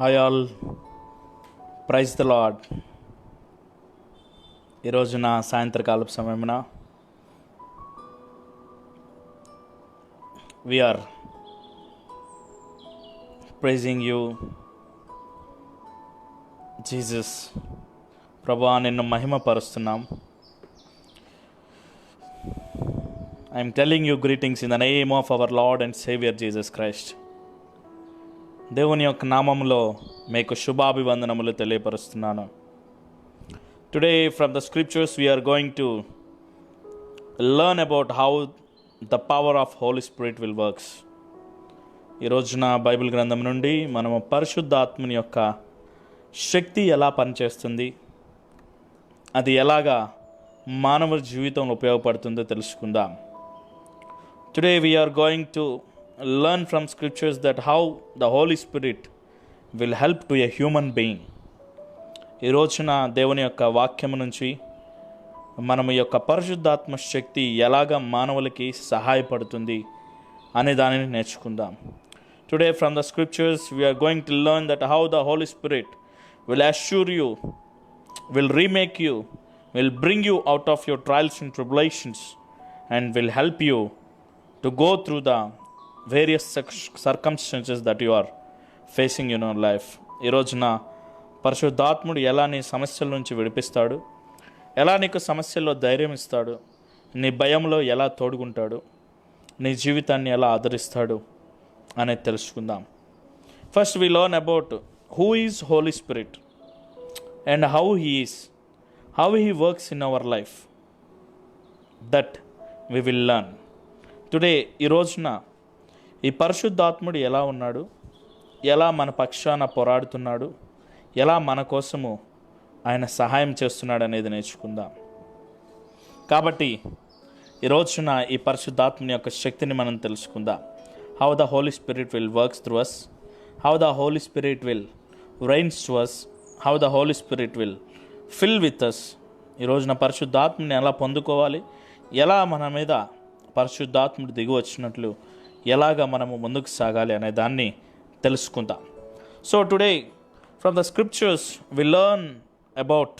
Hi all, praise the Lord. ఈరోజున సాయంత్రకాలపు సమయమున వీఆర్ ప్రైజింగ్ యూ జీసస్. ప్రభువా, నిన్ను మహిమపరుస్తున్నాం. I'm telling you greetings in the name of our Lord and Saviour Jesus Christ. దేవుని యొక్క నామములో మీకు శుభాభివందనములు తెలియపరుస్తున్నాను. Today from the scriptures we're going to learn about how the power of Holi spirit will works. ఈ రోజున బైబిల్ గ్రంథం నుండి మనము పరిశుద్ధాత్మని యొక్క శక్తి ఎలా పనిచేస్తుంది, అది ఎలాగా మానవ జీవితంలో ఉపయోగపడుతుందో తెలుసుకుందాం. Today we're going to learn from scriptures that how the Holy Spirit will help to a human being. ఈ రోజున దేవుని యొక్క వాక్యము నుంచి మనము యొక్క పరిశుద్ధాత్మ శక్తి ఎలాగ మానవులకి సహాయపడుతుంది అనే దానిని నేర్చుకుందాం. Today from the scriptures we're going to learn that how the Holi spirit will assure you, will remake you, will bring you out of your trials and tribulations, and will help you to go through the various circumstances that you are facing in your life. ఈ రోజున పరిశుద్ధాత్ముడు ఎలా నీ సమస్యల నుంచి విడిపిస్తాడు, ఎలా నీకు సమస్యల్లో ధైర్యం ఇస్తాడు, నీ భయంలో ఎలా తోడుకుంటాడు, నీ జీవితాన్ని ఎలా ఆదరిస్తాడు అనేది తెలుసుకుందాం. First we learn about who is holy spirit and how he works in our life. That we will learn today. ఈ రోజున ఈ పరిశుద్ధాత్ముడు ఎలా ఉన్నాడు, ఎలా మన పక్షాన పోరాడుతున్నాడు, ఎలా మన కోసము ఆయన సహాయం చేస్తున్నాడు అనేది నేర్చుకుందాం. కాబట్టి ఈ రోజున ఈ పరిశుద్ధాత్ముని యొక్క శక్తిని మనం తెలుసుకుందాం. How the Holi spirit will works through us, how the Holi spirit will rains to us, how the Holi spirit will fill with us. ఈ రోజున పరిశుద్ధాత్మని ఎలా పొందుకోవాలి, ఎలా మన మీద పరిశుద్ధాత్ముడు దిగి వచ్చినట్లు ఎలాగ మనము ముందుకు సాగాలి అనే దాన్ని తెలుసుకుందాం. So today from the scriptures we learn about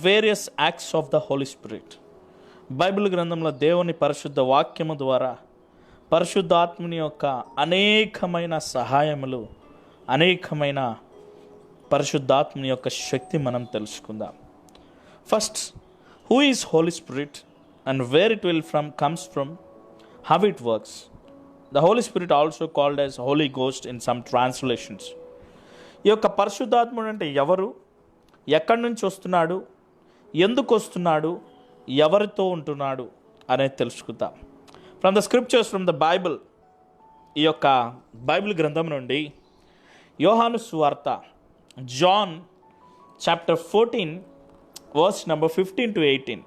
various acts of the Holi spirit. Bible గ్రంథంలో దేవుని పరిశుద్ధ వాక్యము ద్వారా పరిశుద్ధాత్ముని యొక్క అనేకమైన సహాయములు, అనేకమైన పరిశుద్ధాత్ముని యొక్క శక్తి మనం తెలుసుకుందాం. First, who is holy spirit and where it will comes from, how it works. The Holy Spirit also called as Holy Ghost in some translations. ఈ యొక్క పరిశుద్ధాత్ముడు అంటే ఎవరు, ఎక్కడి నుంచి వస్తున్నాడు, ఎందుకు వస్తున్నాడు, ఎవరితో ఉంటున్నాడు అనేది తెలుసుకుందాం. From the scriptures from the Bible, ఈ యొక్క బైబిల్ గ్రంథం నుండి యోహాను సువార్త John chapter 14 verse number 15 to 18.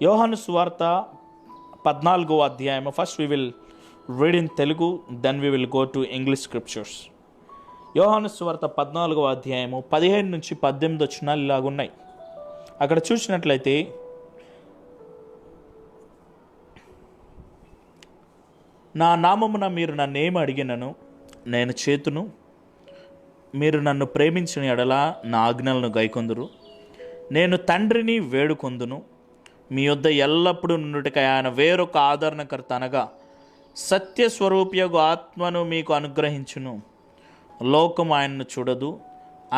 యోహాను సువార్త 14వ అధ్యాయము. First we will read in Telugu, then we will go to English scriptures. యోహాను సువార్త 14వ అధ్యాయము 15 నుంచి 18 వచనాలు ఇలాగున్నాయి. అక్కడ చూసినట్లయితే, నా నామమున మీరు నన్నేమి అడిగినను నేను చేతును, మీరు నన్ను ప్రేమించిన ఎడల నా ఆజ్ఞలను గైకొందురు, నేను తండ్రిని వేడుకొందును, మీ యొద్ద ఎల్లప్పుడూ నుండుటకై ఆయన వేరొక ఆదరణకర్త అనగా సత్యస్వరూపియగు ఆత్మను మీకు అనుగ్రహించును. లోకం ఆయనను చూడదు,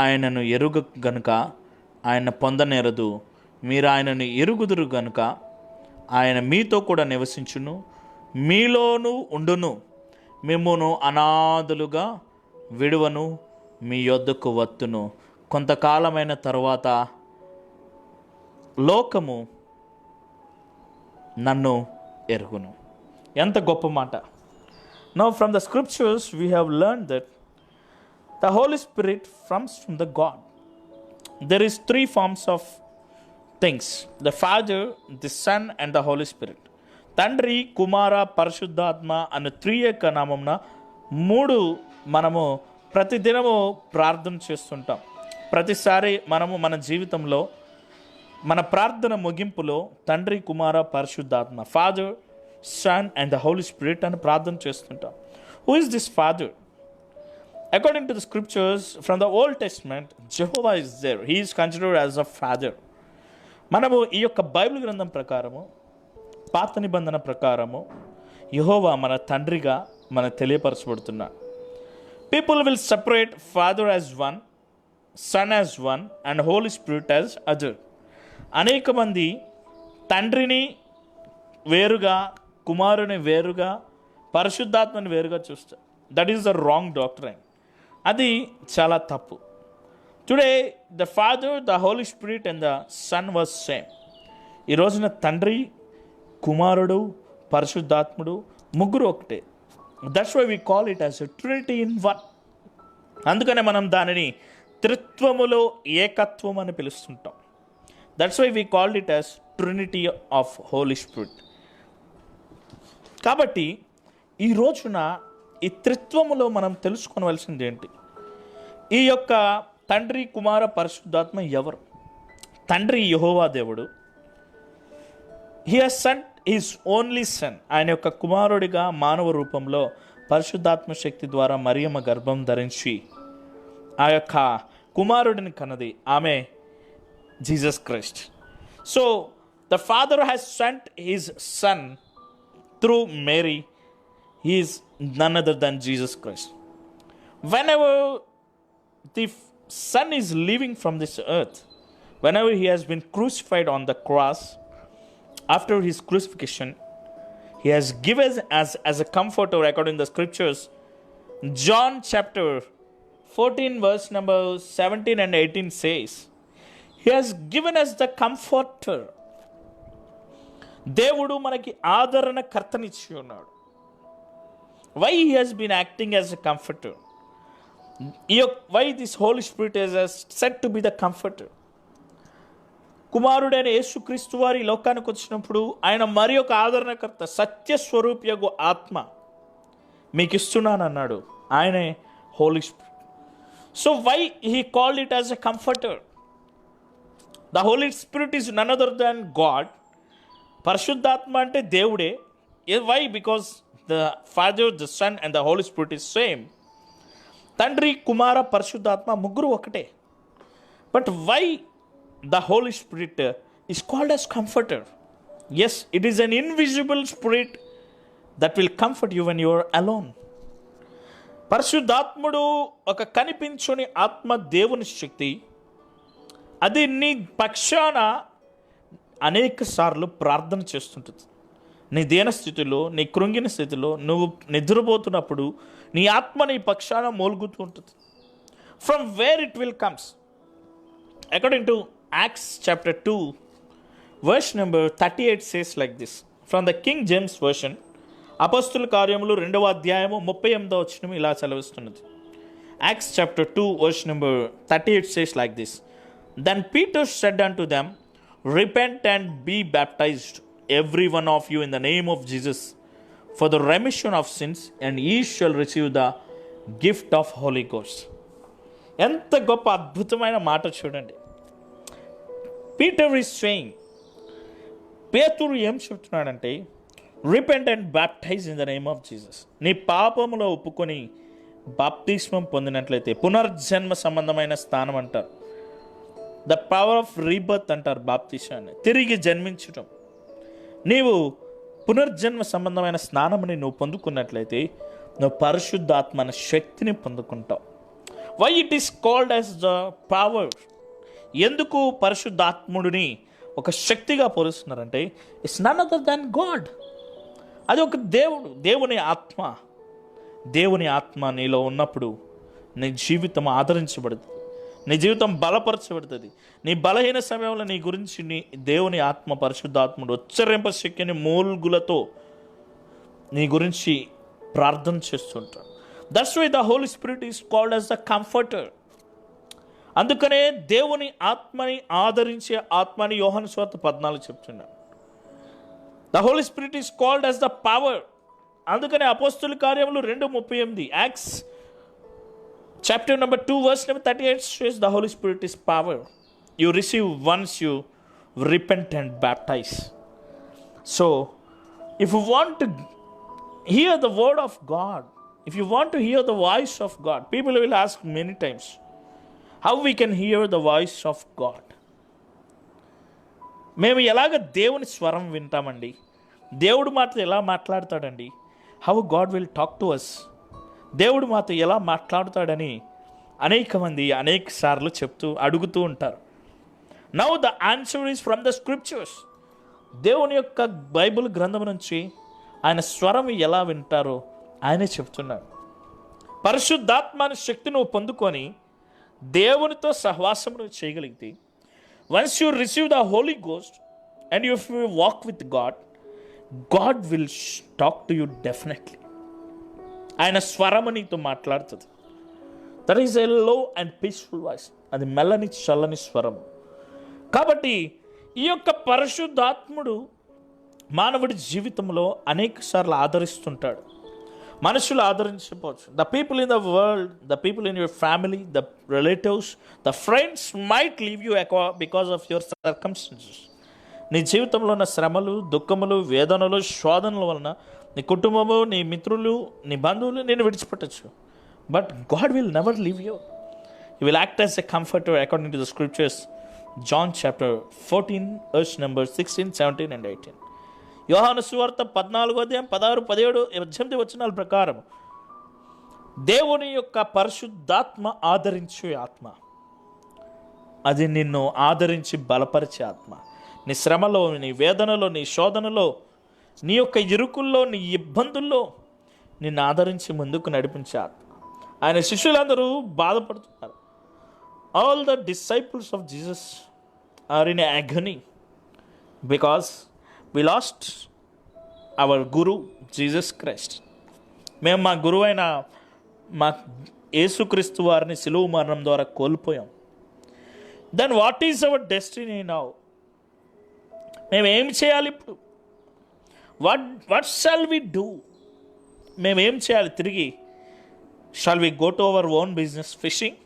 ఆయనను ఎరుగ గనుక ఆయన పొందనేరదు. మీరు ఆయనను ఎరుగుదురు గనుక ఆయన మీతో కూడా నివసించును, మీలోనూ ఉండును. మిమ్మును అనాథలుగా విడువను, మీ యొద్దకు వత్తును. కొంతకాలమైన తరువాత లోకము నన్ను ఎరుగును. ఎంత గొప్ప మాట. Now from the scriptures we have learn that the Holi spirit comes from the God. There is 3 forms of things: the father, the sun and the Holi spirit. తండ్రి, కుమార, పరిశుద్ధాత్మ అనే త్రియేక నామంన 3 మనము ప్రతిదినము ప్రార్థన చేస్తుంటాం. ప్రతిసారి మనము మన జీవితంలో మన ప్రార్థన ముగింపులో తండ్రి, కుమార, పరిశుద్ధాత్మ, father, sun and the Holi spirit అని ప్రార్థన చేస్తుంటాం. Who is this father? According to the scriptures from the Old Testament, Jehovah is there. He is considered as a father. మనము ఈ యొక్క బైబిల్ గ్రంథం ప్రకారము, పాత నిబంధన ప్రకారము యెహోవా మన తండ్రిగా మన తెలియపరచబడుతున్నాడు. People will separate father as one, son as one and Holy Spirit as other. అనేక మంది తండ్రిని వేరుగా, కుమారుని వేరుగా, పరిశుద్ధాత్మని వేరుగా చూస్తారు. That is the wrong doctrine. అది చాలా తప్పు. Today the father, the Holi spirit and the son was same. ఈ రోజున తండ్రి, కుమారుడు, పరిశుద్ధాత్ముడు ముగ్గురు ఒకటే. That's why we call it as a Trinity in one. అందుకనే మనం దానిని త్రిత్వములో ఏకత్వం అని పిలుస్తుంటాం. That's why we called it as Trinity of Holi Spirit. కాబట్టి ఈ రోజున ఈ త్రిత్వములో మనం తెలుసుకోవలసింది ఏంటి? ఈ యొక్క తండ్రి, కుమార, పరిశుద్ధాత్మ ఎవరు? తండ్రి యెహోవా దేవుడు. He has cent his only sun. ఆయన యొక్క కుమారుడిగా మానవ రూపంలో పరిశుద్ధాత్మ శక్తి ద్వారా మరియమ్మ గర్భం ధరించి ఆ యొక్క కుమారుడిని కన్నది. ఆమె Jesus Christ. So the father has sent his son through Mary. He is none other than Jesus Christ. Whenever the Son is leaving from this earth, whenever he has been crucified on the cross, after his crucifixion, he has given as a comforter according to the scriptures. John chapter 14 verse number 17 and 18 says, he has given us the comforter. దేవుడు మనకి ఆదరణ కర్తనిచ్చి ఉన్నాడు. Why he has been acting as a comforter? Why this Holy Spirit is said to be the comforter? కుమారుడైన యేసుక్రీస్తు వారి లోకానికి వచ్చినప్పుడు ఆయన మరి ఒక ఆదరణకర్త, సత్యస్వరూప్యగు ఆత్మ మీకు ఇస్తున్నాను అన్నాడు. ఆయనే holy spirit. So why he called it as a comforter? The Holi spirit is none other than God. పరిశుద్ధాత్మ అంటే దేవుడే. Why? Because the Father, the Son and the Holy Spirit is same. తండ్రి, కుమార, పరిశుద్ధాత్మ ముగ్గురు ఒకటే. But why the Holy Spirit is called as comforter? Yes, it is an invisible spirit that will comfort you when you are alone. పరిశుద్ధాత్ముడు ఒక కనిపించని ఆత్మ, దేవుని శక్తి. అది నీ పక్షాన అనేక సార్లు ప్రార్థన చేస్తుంటుంది. నీ దీన స్థితిలో, నీ కృంగిన స్థితిలో, నువ్వు నిద్రపోతున్నప్పుడు నీ ఆత్మ నీ పక్షాన మూలుగుతూ ఉంటుంది. From where it will comes? According to Acts chapter 2 verse number 38 says like this from the King James version. అపొస్తలుల కార్యములు 2వ అధ్యాయము 38వ వచనం ఇలా సెలవిస్తున్నది. Acts chapter 2 verse number 38 says like this, then Peter said unto them, repent and be baptized every one of you in the name of Jesus for the remission of sins, and ye shall receive the gift of Holy Ghost. ఎంత గొప్ప అద్భుతమైన మాట చూడండి. Peter is saying, పేతురు ఏం చెప్తున్నాడంటే, repent and baptize in the name of Jesus. నీ పాపములో ఒప్పుకొని బాప్తిస్మం పొందినట్లయితే, పునర్జన్మ సంబంధమైన స్థానం అంటారు, ద పవర్ ఆఫ్ రీబర్త్ అంటారు బాప్తిస్మాన్ని, తిరిగి జన్మించటం. నీవు పునర్జన్మ సంబంధమైన స్నానముని నువ్వు పొందుకున్నట్లయితే నువ్వు పరిశుద్ధాత్మ అనే శక్తిని పొందుకుంటావు. Why it is called as the power? ఎందుకు పరిశుద్ధాత్ముడిని ఒక శక్తిగా పోలుస్తున్నారంటే, it's none other than God. అది ఒక దేవుడు, దేవుని ఆత్మ. దేవుని ఆత్మ నీలో ఉన్నప్పుడు నీ జీవితం ఆదరించబడుతుంది, నీ జీవితం బలపరచబడుతుంది. నీ బలహీన సమయంలో నీ గురించి నీ దేవుని ఆత్మ, పరిశుద్ధాత్ముడు ఉచ్చరింప శక్తిని మూల్గులతో నీ గురించి ప్రార్థన చేస్తుంటాడు. That's why the Holi spirit is called as the comforter. అందుకనే దేవుని ఆత్మని ఆదరించే ఆత్మని యోహాను సువార్త 14 చెప్తున్నాడు. The Holi spirit is called as the power. అందుకనే అపోస్తలుల కార్యములు 2:38 Acts chapter number 2 verse number 38 says the Holy Spirit is power. You receive once you repent and baptize. So if you want to hear the word of God, If you want to hear the voice of God, people will ask many times, how we can hear the voice of God? మేము ఎలాగ దేవుని స్వరం వింటామండి? దేవుడు మాతో ఎలా మాట్లాడతాడండి? How God will talk to us? దేవుడు మాతో ఎలా మాట్లాడతాడని అనేక మంది అనేక సార్లు అడుగుతూ ఉంటారు. Now the answer is from the scriptures. దేవుని యొక్క బైబిల్ గ్రంథం నుంచి ఆయన స్వరం ఎలా వింటారో ఆయనే చెప్తున్నాడు. పరిశుద్ధాత్మని శక్తి నువ్వు పొందుకొని దేవునితో సహవాసం నువ్వు చేయగలిగితే, once you receive the Holi ghost and if you walk with God, God will talk to you definitely. ఆయన స్వరము నీతో మాట్లాడుతుంది. దట్ ఈస్ ఎ లో అండ్ పీస్ఫుల్ వాయిస్. అది మెల్లని చల్లని స్వరము. కాబట్టి ఈ యొక్క పరిశుద్ధాత్ముడు మానవుడి జీవితంలో అనేక సార్లు ఆదరిస్తుంటాడు. మనుషులు ఆదరించకపోవచ్చు. The people in the world, the people in your family, the relatives, the friends might leave you because of your circumstances. నీ జీవితంలో ఉన్న శ్రమలు, దుఃఖములు, వేదనలు, శోధనల వలన నీ కుటుంబము, నీ మిత్రులు, నీ బంధువులు నేను విడిచిపెట్టచ్చు. But God will never leave you. He will act as a comforter according to the scriptures. John chapter 14 verse number 16, 17 and 18. యోహాను సువార్త 14 16, 17, 18 వచనాల ప్రకారం దేవుని యొక్క పరిశుద్ధాత్మ ఆదరించే ఆత్మ. అది నిన్ను ఆదరించి బలపరిచే ఆత్మ. నీ శ్రమలో, నీ వేదనలో, నీ శోధనలో, నీ యొక్క ఇరుకుల్లో, నీ ఇబ్బందుల్లో నిన్ను ఆదరించి ముందుకు నడిపించే ఆత్మ. ఆయన శిష్యులందరూ బాధపడుతున్నారు. All the disciples of Jesus are in agony because we lost our Guru, Jesus Christ. మేము మా గురువు అయిన మా యేసుక్రీస్తు వారిని సిలువ మరణం ద్వారా కోల్పోయాం. Then what is our destiny now? మేము ఏం చేయాలి ఇప్పుడు? What shall we do? మేము ఏం చేయాలి తిరిగి? Shall we go to our own business, fishing?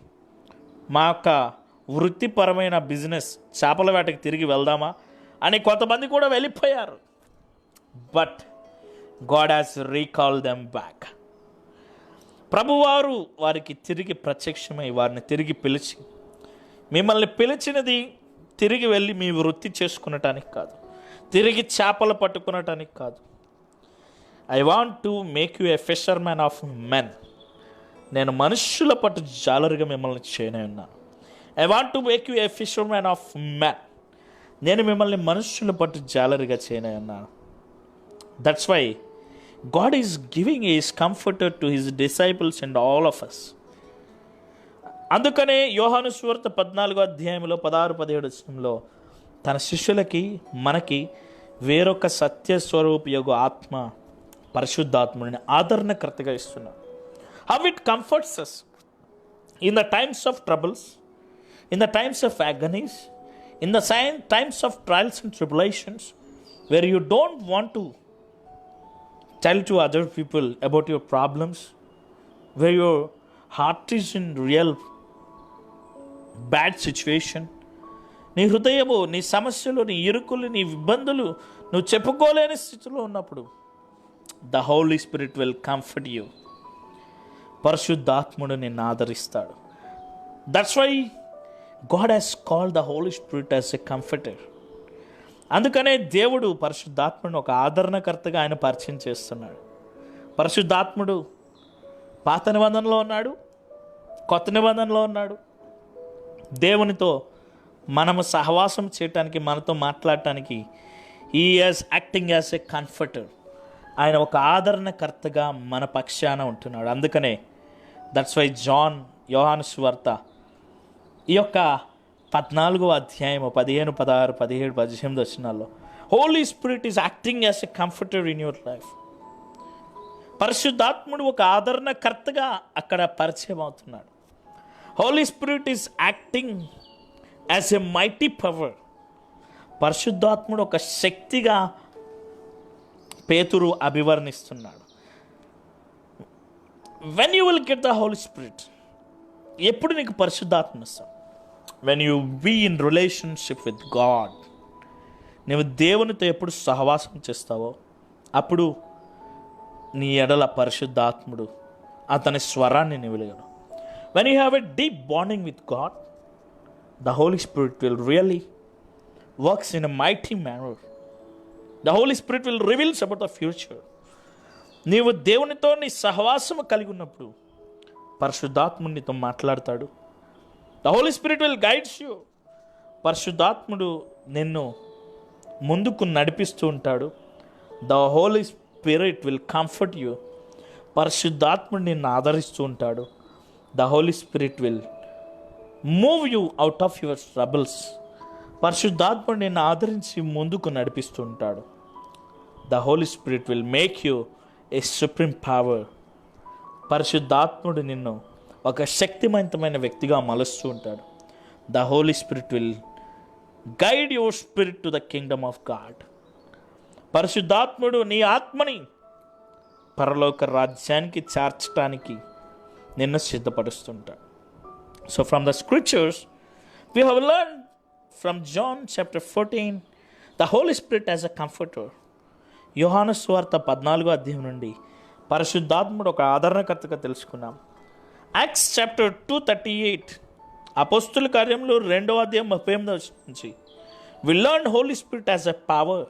మా యొక్క వృత్తిపరమైన బిజినెస్ చేపల వేటకి తిరిగి వెళ్దామా అని కొంతమంది కూడా వెళ్ళిపోయారు. But God has recall them back. ప్రభువారు వారికి తిరిగి ప్రత్యక్షమై వారిని తిరిగి పిలిచి, మిమ్మల్ని పిలిచినది తిరిగి వెళ్ళి మీ వృత్తి చేసుకునటానికి కాదు, తిరిగి చేపలు పట్టుకునటానికి కాదు. I want to make you a fisherman of men. నేను మనుష్యుల పట్టు జాలరుగా మిమ్మల్ని చేయనే ఉన్నాను. I want to make you a fisherman of man. నేను మిమ్మల్ని మనుష్యుల పట్టు జాలరుగా చేయనే ఉన్నాను. That's why God is giving his comforter to his disciples and all of us. అందుకనే యోహాను సువార్త 14వ అధ్యాయంలో 16, 17 వచనంలో తన శిష్యులకి, మనకి వేరొక సత్యస్వరూపయోగ ఆత్మ, పరిశుద్ధాత్ముడిని ఆదరణకర్తగా ఇస్తున్నాడు. How it comforts us in the times of troubles, in the times of agonies, in the times of trials and tribulations, where you don't want to tell to other people about your problems, where your heart is in real bad situation. నీ హృదయము, నీ సమస్యలు, నీ ఇరుకులు, నీ ఇబ్బందులు నువ్వు చెప్పుకోలేని స్థితిలో ఉన్నప్పుడు the Holy Spirit will comfort you. పరిశుద్ధాత్ముడు నిన్ను ఆదరిస్తాడు. That's why God has called the Holi Spirit as a comforter. అందుకనే దేవుడు పరిశుద్ధాత్ముడిని ఒక ఆదరణకర్తగా ఆయన పరిచయం చేస్తున్నాడు. పరిశుద్ధాత్ముడు పాత నిబంధనలో ఉన్నాడు, కొత్త నిబంధనలో ఉన్నాడు. దేవునితో మనము సహవాసం చేయటానికి, మనతో మాట్లాడటానికి he is acting as a comforter. ఆయన ఒక ఆదరణకర్తగా మన పక్షాన ఉంటున్నాడు. అందుకనే దట్స్ వై యోహాను సువార్త ఈ యొక్క 14వ అధ్యాయము 15, 16, 17, 18 వచనాల్లో Holy spirit is acting as a comforter in your life. పరిశుద్ధాత్ముడు ఒక ఆదరణకర్తగా అక్కడ పరిచయం అవుతున్నాడు. Holy spirit is acting as a mighty power. పరిశుద్ధాత్ముడు ఒక శక్తిగా పేతురు అభివర్ణిస్తున్నాడు. When you will get the Holi Spirit, ఎప్పుడు నీకు పరిశుద్ధాత్మ ఇస్తాం? When you be in relationship with God. నువ్వు దేవునితో ఎప్పుడు సహవాసం చేస్తావో అప్పుడు నీ ఎడల పరిశుద్ధాత్ముడు అతని స్వరాన్ని నీవు వినగలవు. When you have a deep bonding with God, the Holi spirit will really works in a mighty manner. The Holi spirit will reveals about the future. నీవు దేవునితో నీ సహవాసము కలిగి ఉన్నప్పుడు పరిశుద్ధాత్ముడు నీతో మాట్లాడతాడు. The Holi spirit will guides you. పరిశుద్ధాత్ముడు నిన్ను ముందుకు నడిపిస్తూ ఉంటాడు. The Holi spirit will comfort you. పరిశుద్ధాత్ముడు నిన్ను ఆదరిస్తూ ఉంటాడు. The Holi spirit will move you out of your troubles. పరిశుద్ధాత్ముడు నిన్ను ఆదరించి ముందుకు నడిపిస్తూ ఉంటాడు. The Holi spirit will make you a supreme power. పరిశుద్ధాత్ముడు నిన్ను ఒక శక్తివంతమైన వ్యక్తిగా మలుస్తూ ఉంటాడు. The Holi spirit will guide your spirit to the kingdom of God. పరిశుద్ధాత్ముడు నీ ఆత్మని పరలోక రాజ్యానికి చేర్చడానికి నిన్ను సిద్ధపరుస్తుంటాడు. So from the scriptures we have learn from John chapter 14 the Holi Spirit as a comforter. యోహాను సువార్త 14వ అధ్యాయం నుండి పరిశుద్ధాత్ముడు ఒక ఆదరణకర్తగా తెలుసుకున్నాం. యాక్ట్స్ చాప్టర్ 2:38 అపోస్తుల కార్యములు 2వ అధ్యాయం 38 నుంచి we learn Holy Spirit as a power.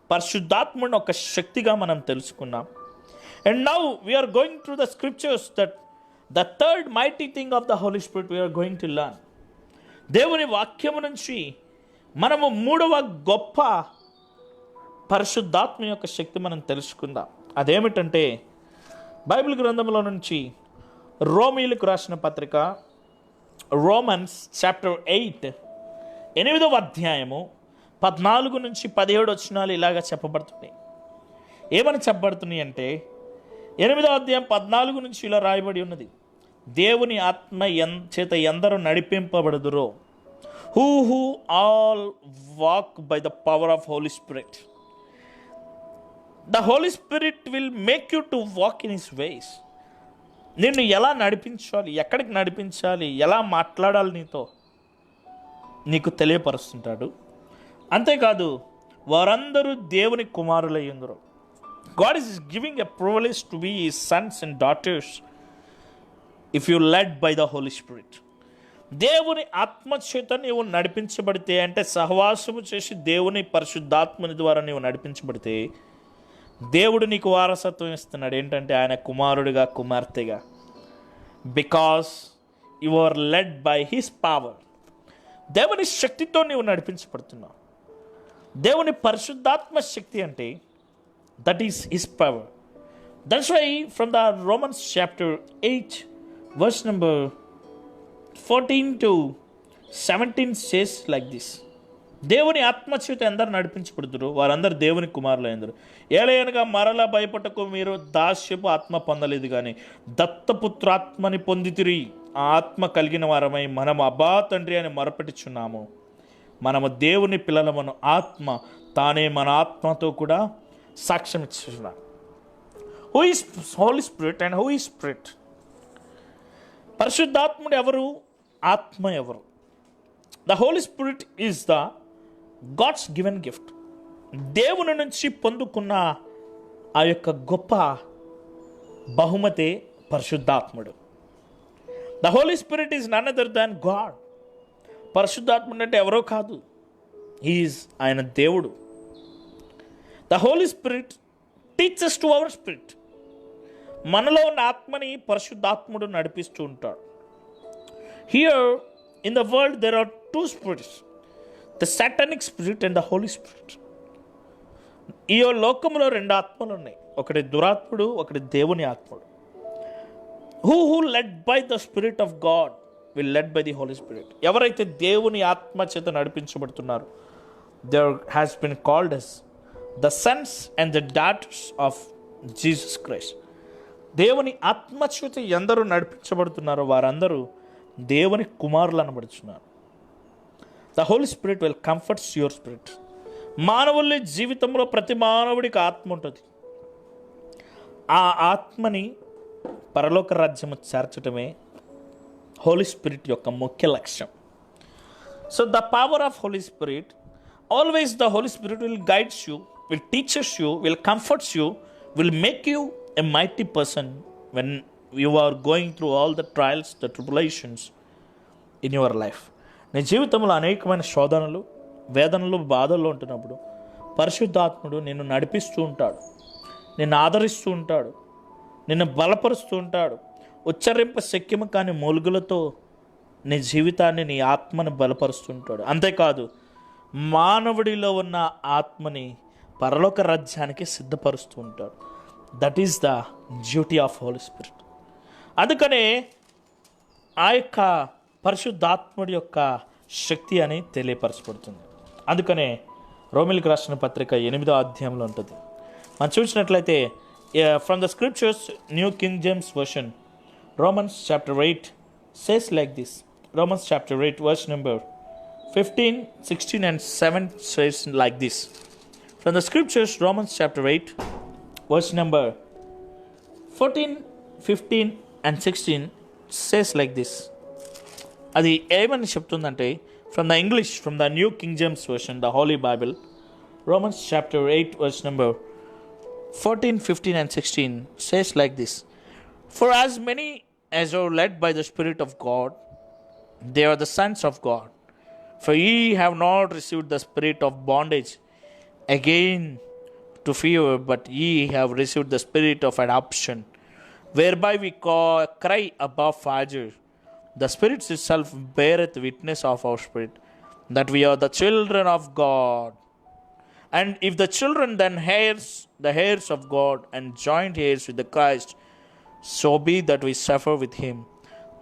పరిశుద్ధాత్ముడిని ఒక శక్తిగా మనం తెలుసుకున్నాం. And now we're going through the scriptures that the third mighty thing of the Holi Spirit we're going to learn. దేవుని వాక్యము నుంచి మనము 3వ గొప్ప పరిశుద్ధాత్మ యొక్క శక్తి మనం తెలుసుకుందాం. అదేమిటంటే బైబిల్ గ్రంథంలో నుంచి రోమీయులకు రాసిన పత్రిక రోమన్స్ చాప్టర్ 8 8వ అధ్యాయము 14 నుంచి 17 వచనాలు ఇలాగా చెప్పబడుతున్నాయి. ఏమని చెప్పబడుతున్నాయి అంటే 8వ అధ్యాయం 14 నుంచి ఇలా రాయబడి ఉన్నది, దేవుని ఆత్మ చేత ఎందరూ నడిపింపబడుదురో, who all walk by the power of Holi Spirit. The Holi spirit will make you to walk in his ways. నిన్ను ఎలా నడిపించాలి, ఎక్కడికి నడిపించాలి, ఎలా మాట్లాడాలి నీతో నీకు తెలియపరుస్తుంటాడు. అంతేకాదు వారందరూ దేవుని కుమారులయ్యుందరు. God is giving a privilege to be his sons and daughters if you led by the Holi Spirit. దేవుని ఆత్మచేత నీవు నడిపించబడితే, అంటే సహవాసము చేసి దేవుని పరిశుద్ధాత్మని ద్వారా నీవు నడిపించబడితే దేవుడు నీకు వారసత్వం ఇస్తున్నాడు. ఏంటంటే ఆయన కుమారుడిగా, కుమార్తెగా. Because you are led by his power. దేవుని శక్తితో నీవు నడిపించబడుతున్నావు. దేవుని పరిశుద్ధాత్మ శక్తి అంటే that is his power. That's why from the Romans chapter 8 verse number 14 to 17 says like this, దేవుని ఆత్మచేత ఎందరు నడిపించబడుతురు వారందరూ దేవుని కుమారులు అయ్యిందరు. ఏలయనగా మరలా భయపడకు, మీరు దాస్యపు ఆత్మ పొందలేదు కానీ దత్తపుత్రాత్మని పొందితిరి. ఆ ఆత్మ కలిగిన వారమై మనము అబ్బా తండ్రి అని మొరపెట్టుచున్నాము. మనము దేవుని పిల్లలమను ఆత్మ తానే మన ఆత్మతో కూడా సాక్ష్యం ఇచ్చుచున్నాం. Who is Holy spirit and who is spirit? పరిశుద్ధాత్ముడు ఎవరు, ఆత్మ ఎవరు? The Holi spirit is the God's given gift. దేవుని నుంచి పొందుకున్న ఆ యొక్క గొప్ప బహుమతే పరిశుద్ధాత్ముడు. The Holi spirit is none other than God. పరిశుద్ధాత్ముడు అంటే ఎవరో కాదు, ఈజ్ ఆయన దేవుడు. The Holi Spirit teachers to our spirit. మనలో ఉన్న ఆత్మని పరిశుద్ధాత్ముడు నడిపిస్తూ ఉంటాడు. Here in the world there are 2 spirits, the satanic spirit and the Holi Spirit. ఈ లోకంలో 2 ఆత్మలు ఉన్నాయి, ఒకటి దురాత్ముడు, ఒకటి దేవుని ఆత్ముడు. Who led by the spirit of God will led by the Holy Spirit. ఎవరైతే దేవుని ఆత్మ చేత నడిపించబడుతున్నారు, there has been called as the sons and the daughters of Jesus Christ. దేవుని ఆత్మచేత ఎందరూ నడిపించబడుతున్నారో వారందరూ దేవుని కుమారులు అనబడుతున్నారు. The Holi spirit will comforts your spirit. మానవుల్ని జీవితంలో ప్రతి మానవుడికి ఆత్మ ఉంటుంది. ఆ ఆత్మని పరలోక రాజ్యము చేర్చడమే హోలీ స్పిరిట్ యొక్క ముఖ్య లక్ష్యం. So the power of Holi spirit, always the Holi spirit will guides you, will teachers you, will comforts you, will make you a mighty person when you are going through all the trials, the tribulations in your life. నీ జీవితంలో అనేకమైన శోధనలు, వేదనలు, బాధల్లో ఉంటున్నప్పుడు పరిశుద్ధాత్ముడు నిన్ను నడిపిస్తూ ఉంటాడు, నిన్ను ఆదరిస్తూ ఉంటాడు, నిన్ను బలపరుస్తూ ఉంటాడు. ఉచ్చరింప శక్యము కాని మూలుగులతో నీ జీవితాన్ని, నీ ఆత్మని బలపరుస్తుంటాడు. అంతేకాదు, మానవుడిలో ఉన్న ఆత్మని పరలోక రాజ్యానికి సిద్ధపరుస్తూ ఉంటాడు. That is the duty of Holi spirit. అందుకనే ఆ యొక్క పరిశుద్ధాత్ముడి యొక్క శక్తి అని తెలియపరచబడుతుంది. అందుకనే రోమిలికి రాసిన పత్రిక 8వ అధ్యాయంలో ఉంటుంది. మనం చూసినట్లయితే from the scriptures, new king James version, Romans chapter 8 says like this. Romans chapter 8 verse number 15, 16 and 7 says like this. From the scriptures, Romans chapter 8 verse number 14, 15 and 16 says like this. అది ఏమని చెప్తుందంటే, from the English, from the New King James Version, the Holy Bible, Romans chapter 8 verse number 14, 15 and 16 says like this. For as many as are led by the Spirit of God, they are the sons of God. For ye have not received the spirit of bondage again to fear, but ye have received the spirit of adoption, whereby we cry, Abba, Father. The Spirit itself beareth witness of our spirit that we are the children of God. And if the children, then heirs, the heirs of God, and joint heirs with the Christ, so be that we suffer with him,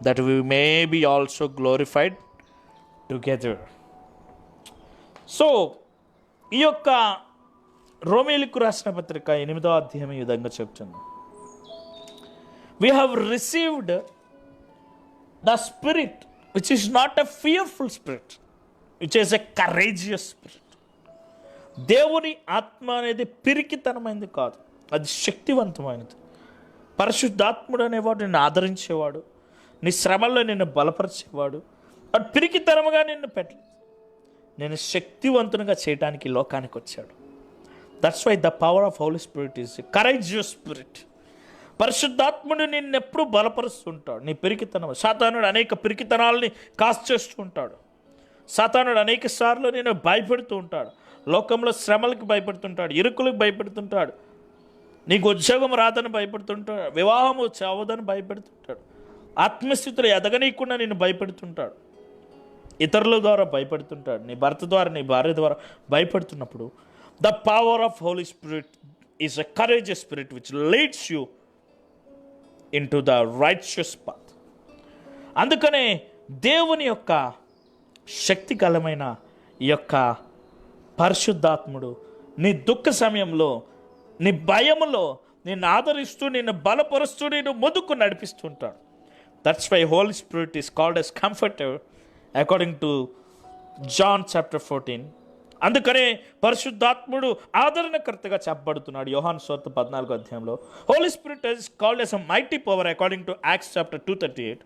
that we may be also glorified together. So ఈ యొక్క రోమీయులకు రాసిన పత్రిక 8వ అధ్యాయం ఈ విధంగా చెప్తుంది. We have received the spirit which is not a fearful spirit, which is a courageous spirit. దేవుని ఆత్మ అనేది పిరికితనమైనది కాదు, అది శక్తివంతమైనది. పరిశుద్ధాత్ముడు అనేవాడు నిన్ను ఆదరించేవాడు, నీ శ్రమల్లో నిన్ను బలపరిచేవాడు. వాడు పిరికితనముగా నిన్ను పెట్టలేదు, నేను శక్తివంతునిగా చేయడానికి లోకానికి వచ్చాడు. That's why the power of Holi spirit is courageous spirit. పరిశుద్ధాత్ముడు నిన్ను ఎప్పుడు బలపరుస్తుంటాడు. నీ పిరికితనం, సాతానుడు అనేక పిరికితనాలని కాస్ట్ చేస్తూ ఉంటాడు. సాతానుడు అనేక సార్లు నేను భయపెడుతూ ఉంటాడు. లోకంలో శ్రమలకు భయపెడుతుంటాడు, ఇరుకులకు భయపెడుతుంటాడు, నీకు ఉద్యోగం రాదని భయపెడుతుంటాడు, వివాహం చావదని భయపెడుతుంటాడు, ఆత్మస్థితిలో ఎదగనీయకుండా నిన్ను భయపెడుతుంటాడు, ఇతరుల ద్వారా భయపెడుతుంటాడు, నీ భర్త ద్వారా, నీ భార్య ద్వారా భయపెడుతున్నప్పుడు the power of Holi spirit is a courageous spirit which leads you into the righteous path. అందుకనే దేవుని యొక్క శక్తికరమైన ఈ యొక్క పరిశుద్ధాత్ముడు నీ దుఃఖ సమయంలో, నీ భయములో నిన్ను ఆదరిస్తూ, నిన్ను బలపరుస్తూ, నిన్ను ముందుకు నడిపిస్తుంటాడు. That's why Holy spirit is called as comforter according to John chapter 14. అందుకనే పరిశుద్ధాత్ముడు ఆదరణకర్తగా చెప్పబడుతున్నాడు యోహాను సువార్త 14వ అధ్యాయంలో. Holy spirit is called as a mighty power according to Acts chapter 2:38.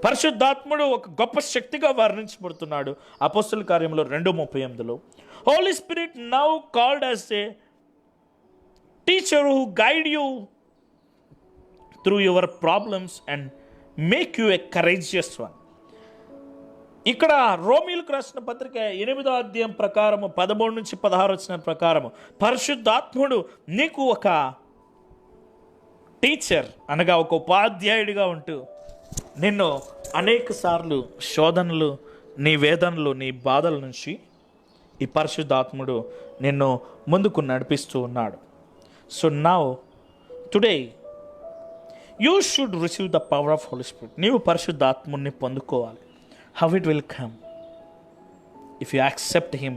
పరిశుద్ధాత్ముడు ఒక గొప్ప శక్తిగా వర్ణించబడుతున్నాడు అపోస్తల కార్యంలో 2:38లో. Holy Spirit now called as a teacher who guide you through your problems and make you a courageous one. ఇక్కడ రోమీయులకు రాసిన పత్రిక 8వ అధ్యాయం ప్రకారము 13 నుంచి 16 వచ్చిన ప్రకారము పరిశుద్ధాత్ముడు నీకు ఒక టీచర్ అనగా ఒక ఉపాధ్యాయుడిగా ఉంటూ నిన్ను అనేక సార్లు శోధనలు, నీ వేదనలు, నీ బాధల నుంచి ఈ పరిశుద్ధాత్ముడు నిన్ను ముందుకు నడిపిస్తూ ఉన్నాడు. So now today you should receive the power of Holi spirit. నీవు పరిశుద్ధాత్ముడిని పొందుకోవాలి. How it will come? If you accept him,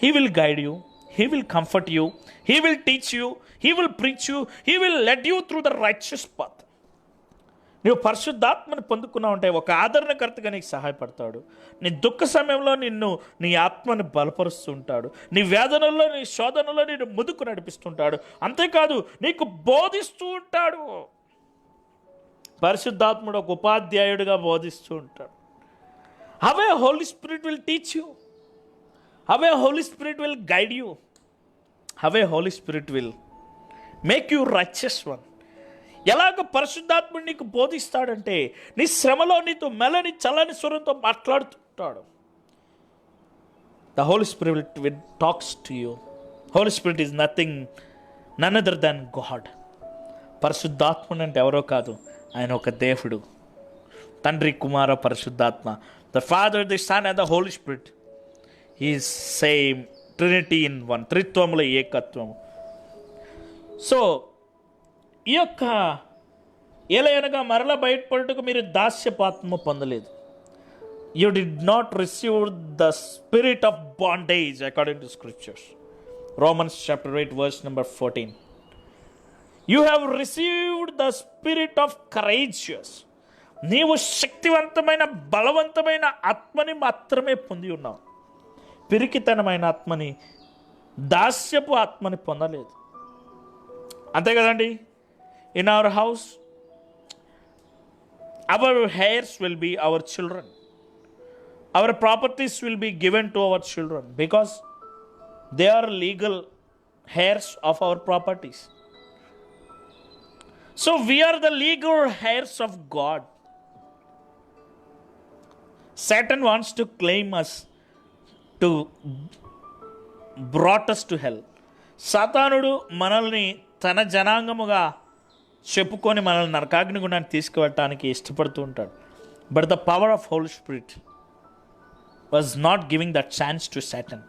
he will guide you, he will comfort you, he will teach you, he will preach you, he will lead you through the righteous path. నీవు పరిశుద్ధాత్మని పొందుకున్నావు అంటే ఒక ఆదరణకర్తగా నీకు సహాయపడతాడు. నీ దుఃఖ సమయంలో నిన్ను, నీ ఆత్మని బలపరుస్తూ ఉంటాడు. నీ వేదనల్లో, నీ శోధనలో నిన్ను ముందుకు నడిపిస్తుంటాడు. అంతేకాదు నీకు బోధిస్తూ ఉంటాడు. పరిశుద్ధాత్ముడు ఒక ఉపాధ్యాయుడిగా బోధిస్తూ ఉంటాడు. How a holy spirit will teach you, how a holy spirit will guide you, how a holy spirit will make you righteous one. ఎలాగ పరిశుద్ధాత్ముడు నీకు బోధిస్తాడంటే, నీ శ్రమలో నీతో మెలని చల్లని స్వరంతో మాట్లాడుతుంటాడు. The Holi spirit will talks to you. Holy spirit is none other than God. పరిశుద్ధాత్ముడు అంటే ఎవరో కాదు, ఆయన ఒక దేవుడు. తండ్రి, కుమార, పరిశుద్ధాత్మ, the father, the sun and the Holi spirit is same Trinity in one. త్రిత్వముల ఏకత్వము. సో ఈ యొక్క ఏలయనగా మరల బయటపడుటకు మీరు దాస్యపాత్మ పొందలేదు. You did not receive the spirit of bondage according to scriptures. Romans chapter 8 verse number 14. You have received the spirit of courageous. నీవు శక్తివంతమైన బలవంతమైన ఆత్మని మాత్రమే పొంది ఉన్నావు. పిరికితనమైన ఆత్మని, దాస్యపు ఆత్మని పొందలేదు. అంతే కదండి. In our house our heirs will be our children. Our properties will be given to our children because they are legal heirs of our properties. So we are the legal heirs of God. Satan wants to claim us, to brought us to hell. సాతానుడు మనల్ని తన జనాంగముగా చెప్పుకొని మనల్ని నరకాగ్ని గుండానికి తీసుకువెళ్ళటానికి ఇష్టపడుతూ ఉంటాడు. But the power of Holi Spirit was not giving that chance to Satan.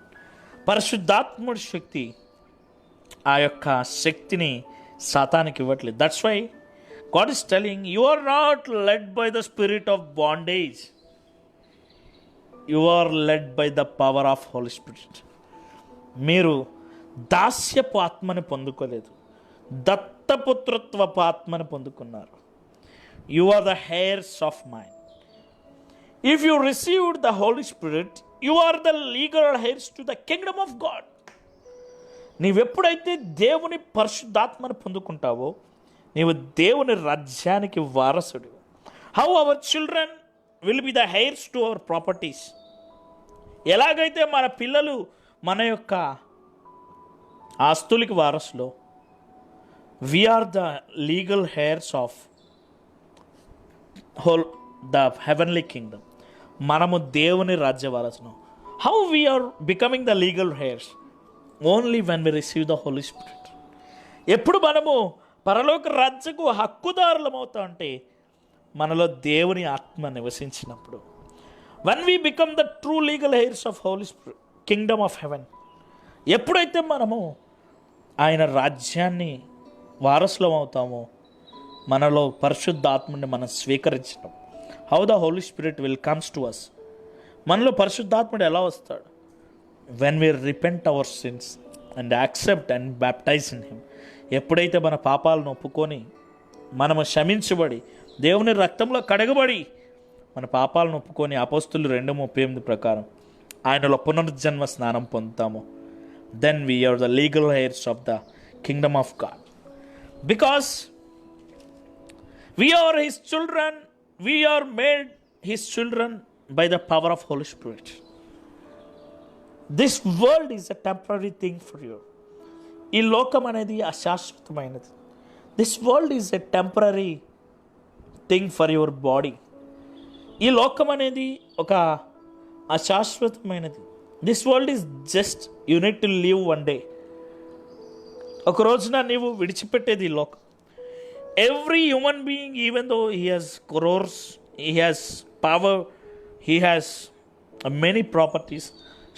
పరిశుద్ధాత్ముడి శక్తి ఆ యొక్క శక్తిని సాతానికి ఇవ్వట్లేదు. That's why God is telling, you are not led by the spirit of bondage, you are led by the power of Holi Spirit. మీరు దాస్యపు ఆత్మని పొందుకోలేదు, దత్తపుత్రత్వపు ఆత్మని పొందుకున్నారు. You are the heirs of mine. If you received the Holi Spirit, you are the legal hairs to the kingdom of God. నీవెప్పుడైతే దేవుని పరిశుద్ధాత్మను పొందుకుంటావో, నీవు దేవుని రాజ్యానికి వారసుడు. How our children will be the heirs to our properties. ఎలాగైతే మన పిల్లలు మన యొక్క ఆస్తులకి వారసులో, we are the legal heirs of the heavenly kingdom. మనము దేవుని రాజ్య వారసును. How we are becoming the legal heirs? Only when we receive the Holy Spirit. ఎప్పుడు మనము పరలోక రాజ్యకు హక్కుదారులం అవుతా అంటే మనలో దేవుని ఆత్మ నివసించినప్పుడు. When we become the true legal heirs of Holy Spirit, kingdom of heaven. ఎప్పుడైతే మనము ఆయన రాజ్యాన్ని వారసులం అవుతామో, మనలో పరిశుద్ధాత్మని మనం స్వీకరించడం. How the Holi spirit will comes to us. మనలో పరిశుద్ధాత్ముడు ఎలా వస్తాడు? When we repent our sins and accept and baptize in him. ఎప్పుడైతే మన పాపాలను ఒప్పుకొని మనము క్షమించబడి దేవుని రక్తంలో కడగబడి మన పాపాలను ఒప్పుకొని అపోస్తులు 2:38 ప్రకారం ఆయనలో పునర్జన్మ స్నానం పొందుతాము, then we are the legal heirs of the kingdom of God. Because we are his children, we are made his children by the power of Holy Spirit. This world is a temporary thing for you. ఈ లోకం అనేది అశాశ్వతమైనది. This world is a temporary thing for your body. ఈ లోకం అనేది ఒక అశాశ్వతమైనది. This world is just you need to live one day. ఒక రోజున నీవు విడిచిపెట్టేది ఈ లోకం. Every human being, even though he has crores, he has power, he has many properties,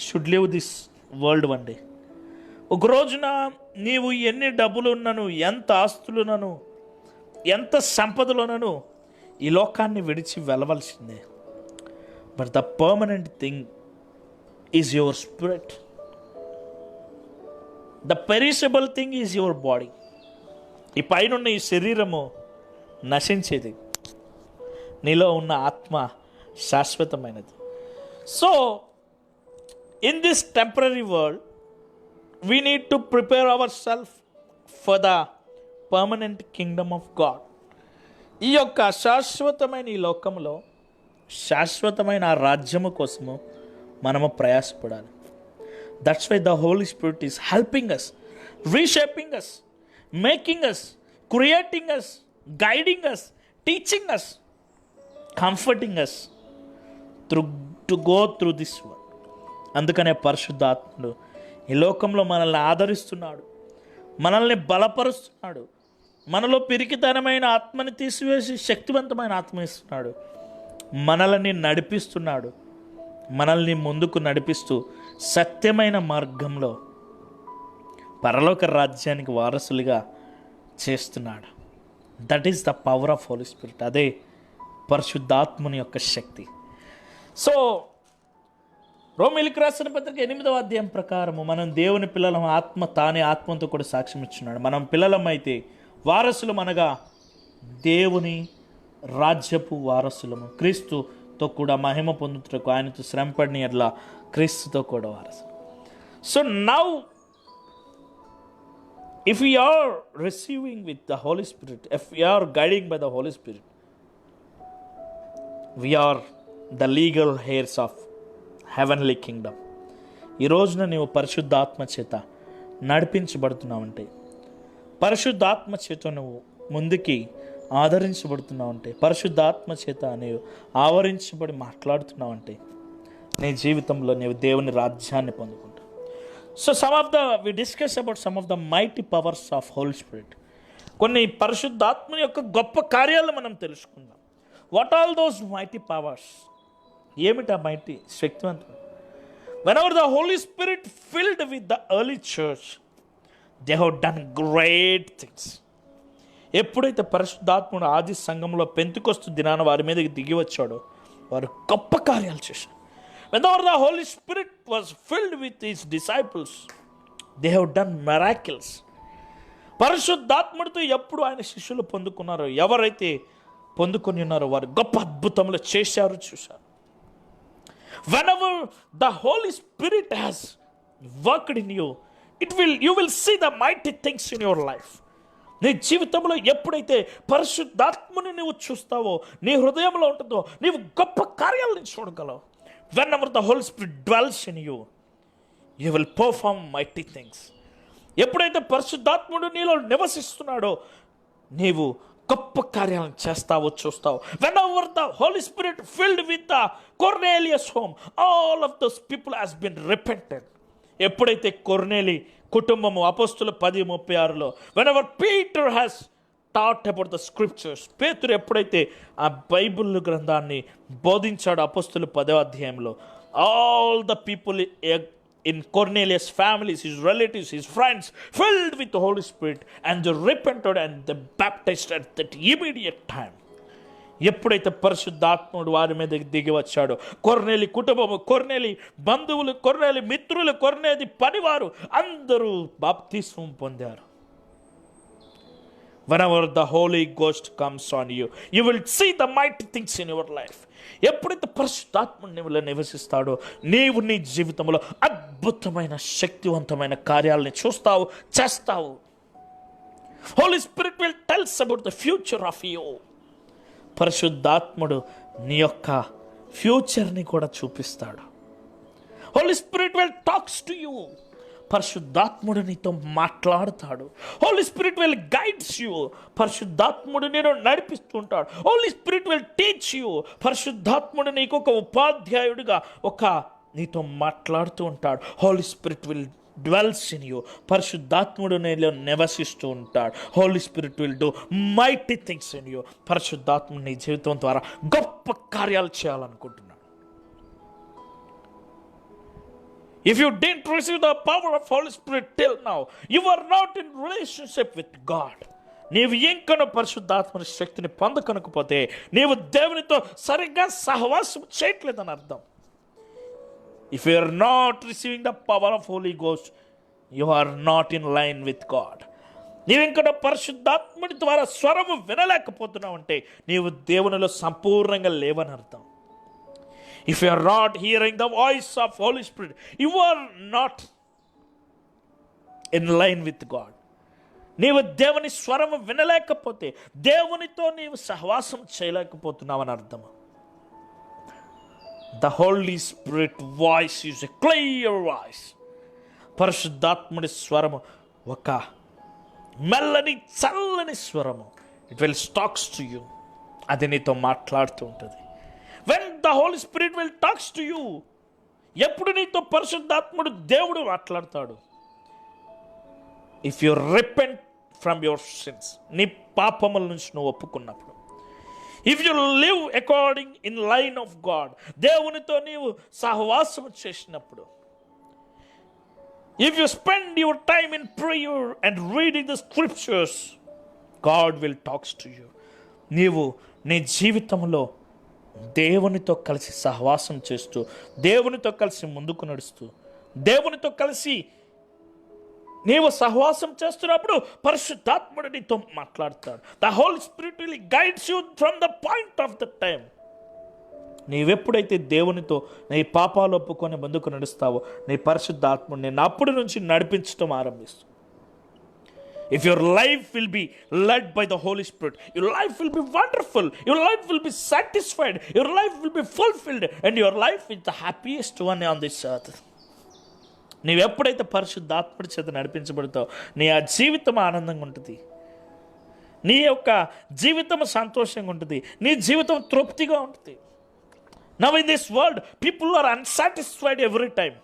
should live this world one day. ఒక రోజున నీవు ఎన్ని డబ్బులున్నను, ఎంత ఆస్తులున్నను, ఎంత సంపదలున్నను ఈ లోకాన్ని విడిచి వెళ్ళవలసిందే. But the permanent thing is your spirit. The perishable thing is your body. ఈ పైన ఈ శరీరము నశించేది, నీలో ఉన్న ఆత్మ శాశ్వతమైనది. So in this temporary world we need to prepare our self for the permanent kingdom of God. ఈ యొక్క శాశ్వతమైన ఈ లోకంలో శాశ్వతమైన ఆ రాజ్యము కోసము మనము ప్రయాసపడాలి. That's why the Holi spirit is helping us, reshaping us, making us, creating us guiding us, teaching us, comforting us to go through this world. అందుకనే పరిశుద్ధాత్ముడు ఈ లోకంలో మనల్ని ఆదరిస్తున్నాడు, మనల్ని బలపరుస్తున్నాడు, మనలో పిరికితనమైన ఆత్మని తీసివేసి శక్తివంతమైన ఆత్మ ఇస్తున్నాడు, మనల్ని నడిపిస్తున్నాడు, మనల్ని ముందుకు నడిపిస్తూ సత్యమైన మార్గంలో పరలోక రాజ్యానికి వారసులుగా చేస్తున్నాడు. That is the power of Holi spirit. అదే పరిశుద్ధాత్మని యొక్క శక్తి. సో రోమీయులకు రాసిన పత్రిక 8వ అధ్యాయం ప్రకారము మనం దేవుని పిల్లలం, ఆత్మ తానే ఆత్మతో కూడా సాక్ష్యం ఇచ్చున్నాడు. మనం పిల్లలమైతే వారసులం, అనగా దేవుని రాజ్యపు వారసులము, క్రీస్తుతో కూడా మహిమ పొందుటకు ఆయనతో శ్రమపడిన ఎట్లా క్రీస్తుతో కూడా వారసులు. So now if we are receiving with the Holy Spirit, if we are guiding by the Holy Spirit, we are the legal heirs of heavenly kingdom. ఈ రోజున నీవు పరిశుద్ధాత్మ చేత నడిపించబడుతున్నావంటే, పరిశుద్ధాత్మ చేత నువ్వు ముందుకి ఆదరించబడుతున్నావంటే, పరిశుద్ధాత్మ చేత నీవు ఆవరించబడి మాట్లాడుతున్నావంటే, నీ జీవితంలో నీవు దేవుని రాజ్యాన్ని పొందుకుంటావు. So we discuss about some of the mighty powers of Holy Spirit. కొన్ని పరిశుద్ధాత్మ యొక్క గొప్ప కార్యాలు మనం తెలుసుకుందాం. What all those mighty powers? ఏమిటా మైటీ శక్తివంతం? whenever the Holy Spirit filled with the early church, they have done great things. ఎప్పుడైతే పరిశుద్ధాత్ముడు ఆది సంఘంలో పెంతెకొస్తు దినాన వారి మీదకి దిగి వచ్చాడో వారు గొప్ప కార్యాలు చేశారు. Whenever the Holy Spirit was filled with his disciples, they have done miracles. పరిశుద్ధాత్ముడితో ఎప్పుడు ఆయన శిష్యులు పొందుకున్నారో, ఎవరైతే పొందుకొని ఉన్నారో వారు గొప్ప అద్భుతములు చేశారు, చూశారు. Whenever the Holy Spirit has worked in you, you will see the mighty things in your life. నీ జీవితంలో ఎప్పుడైతే పరిశుద్ధాత్మని నువ్వు చూస్తావో, నీ హృదయంలో ఉంటుందో, నీవు గొప్ప కార్యాలను చూడగలవు. Whenever the Holy Spirit dwells in you, you will perform mighty things. ఎప్పుడైతే పరిశుద్ధాత్ముడు నీలో నివసిస్తున్నాడో నీవు గొప్ప కార్యాలను చేస్తావో, చూస్తావు. Whenever the Holy Spirit filled with the Cornelius home, all of those people has been repented. ఎప్పుడైతే కొర్నేలి కుటుంబము అపోస్తుల 10:36లో, whenever Peter has taught about the scriptures, పేతురు ఎప్పుడైతే ఆ బైబిల్ గ్రంథాన్ని బోధించాడు అపోస్తుల 10వ అధ్యాయంలో, all the people in Cornelius' families, his relatives, his friends, filled with the Holy Spirit, and they repented and they baptized at that immediate time. ఎప్పుడైతే పరిశుద్ధాత్ముడు వారి మీద దిగి వచ్చాడో, కొర్నేలి కుటుంబము, కొర్నేలి బంధువులు, కొర్నేలి మిత్రులు, కొర్నేలి పనివారు అందరూ బాప్తిస్మం పొందారు. Whenever the Holy Ghost comes on you, you will see the mighty things in your life. ఎప్పుడైతే పరిశుద్ధాత్ముడు నీలో నివసిస్తాడో నీవు నీ జీవితంలో అద్భుతమైన శక్తివంతమైన కార్యాలని చూస్తావు, చేస్తావు. Holy Spirit will tell us about the future of you. పరిశుద్ధాత్ముడు నీ యొక్క ఫ్యూచర్ని కూడా చూపిస్తాడు. Holy Spirit will talks to you. పరిశుద్ధాత్ముడు నీతో మాట్లాడుతాడు. Holy Spirit will guides you. పరిశుద్ధాత్ముడు నేను నడిపిస్తుంటాడు. Holy Spirit will teach you. పరిశుద్ధాత్ముడు నీకు ఒక ఉపాధ్యాయుడిగా నీతో మాట్లాడుతూ ఉంటాడు. Holy Spirit will dwells in you. పరిశుద్ధాత్ముడు నీలో నివసిస్తూ ఉంటాడు. Holy Spirit will do mighty things in you. పరిశుద్ధాత్ముడు నీ జీవితం ద్వారా గొప్ప కార్యాలు చేయాలనుకుంటున్నాడు. If you didn't receive the power of Holy Spirit till now, you are not in relationship with God. నీవు ఇంకనూ పరిశుద్ధాత్మ శక్తిని పొందకనకపోతే నీవు దేవునితో సరిగ్గా సహవాసం చేయట్లేదని అర్థం. If you are not receiving the power of Holy Ghost, you are not in line with God. నీవు ఇంకనూ పరిశుద్ధాత్ముడి ద్వారా స్వరము వినలేకపోతున్నావు అంటే నీవు దేవునిలో సంపూర్ణంగా లేవని అర్థం. If you are not hearing the voice of Holy Spirit, you are not in line with God. నీవు దేవుని స్వరము వినలేకపోతే దేవునితో నీవు సహవాసం చేయలేకపోతున్నావని అర్థం. The Holy Spirit voice is a clear voice. పరిశుద్ధాత్ముడి స్వరము ఒక మెల్లని చల్లని స్వరము. It will talks to you. అది నీతో మాట్లాడుతూ ఉంటుంది. When the Holi spirit will talks to you, ఎప్పుడు నీతో పరిశుద్ధాత్ముడు దేవుడు మాట్లాడతాడు? If you repent from your sins, నీ పాపముల నుంచి నువ్వు ఒప్పుకున్నప్పుడు. If you live according in line of God, దేవునితో నీవు సహవాసం చేసినప్పుడు. If you spend your time in prayer and reading the scriptures, God will talks to you. నీవు నీ జీవితంలో దేవునితో కలిసి సహవాసం చేస్తూ, దేవునితో కలిసి ముందుకు నడుస్తూ, దేవునితో కలిసి నీవు సహవాసం చేస్తున్నప్పుడు పరిశుద్ధాత్ముడు నీతో మాట్లాడతాడు. The Holi spirit will guides you from the point of the time. నీవెప్పుడైతే దేవునితో నీ పాపాలు ఒప్పుకొని ముందుకు నడుస్తావో, నీ పరిశుద్ధాత్ముడు నేను అప్పటి నుంచి నడిపించడం ఆరంభిస్తావు. If your life will be led by the Holy Spirit, your life will be wonderful, your life will be satisfied, your life will be fulfilled, and your life is the happiest one on this earth. నీవు ఎప్పుడైతే పరిశుద్ధాత్ముడి చేత నడిపించబడతావు, నీ ఆ జీవితం ఆనందంగా ఉంటుంది, నీ యొక్క జీవితం సంతోషంగా ఉంటుంది, నీ జీవితం తృప్తిగా ఉంటుంది. Now in this world, people are unsatisfied every time.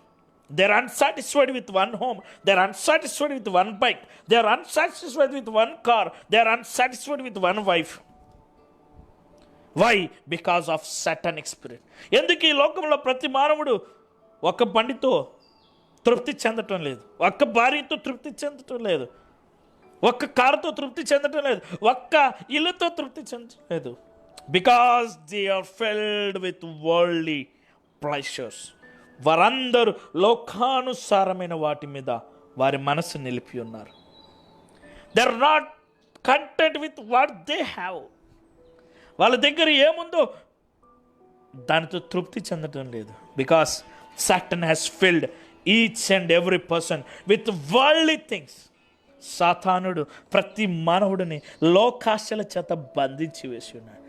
They are unsatisfied with one home. They are unsatisfied with one bike. They are unsatisfied with one car. They are unsatisfied with one wife. Why? Because of satanic spirit. ఎందుకు ఈ లోకంలో ప్రతి మానవుడు ఒక బండితో తృప్తి చెందటం లేదు, ఒక్క భార్యతో తృప్తి చెందటం లేదు, ఒక్క కారుతో తృప్తి చెందటం లేదు, ఒక్క ఇల్లుతో తృప్తి చెందటం లేదు? Because they are filled with worldly pleasures. వారందరూ లోకానుసారమైన వాటి మీద వారి మనసు నిలిపి ఉన్నారు. They are not content with what they have. వాళ్ళ దగ్గర ఏముందో దానితో తృప్తి చెందటం లేదు. Because Satan has filled each and every person with worldly things. సాతానుడు ప్రతి మానవుడిని లోకాశల చేత బంధించి వేసి ఉన్నాడు.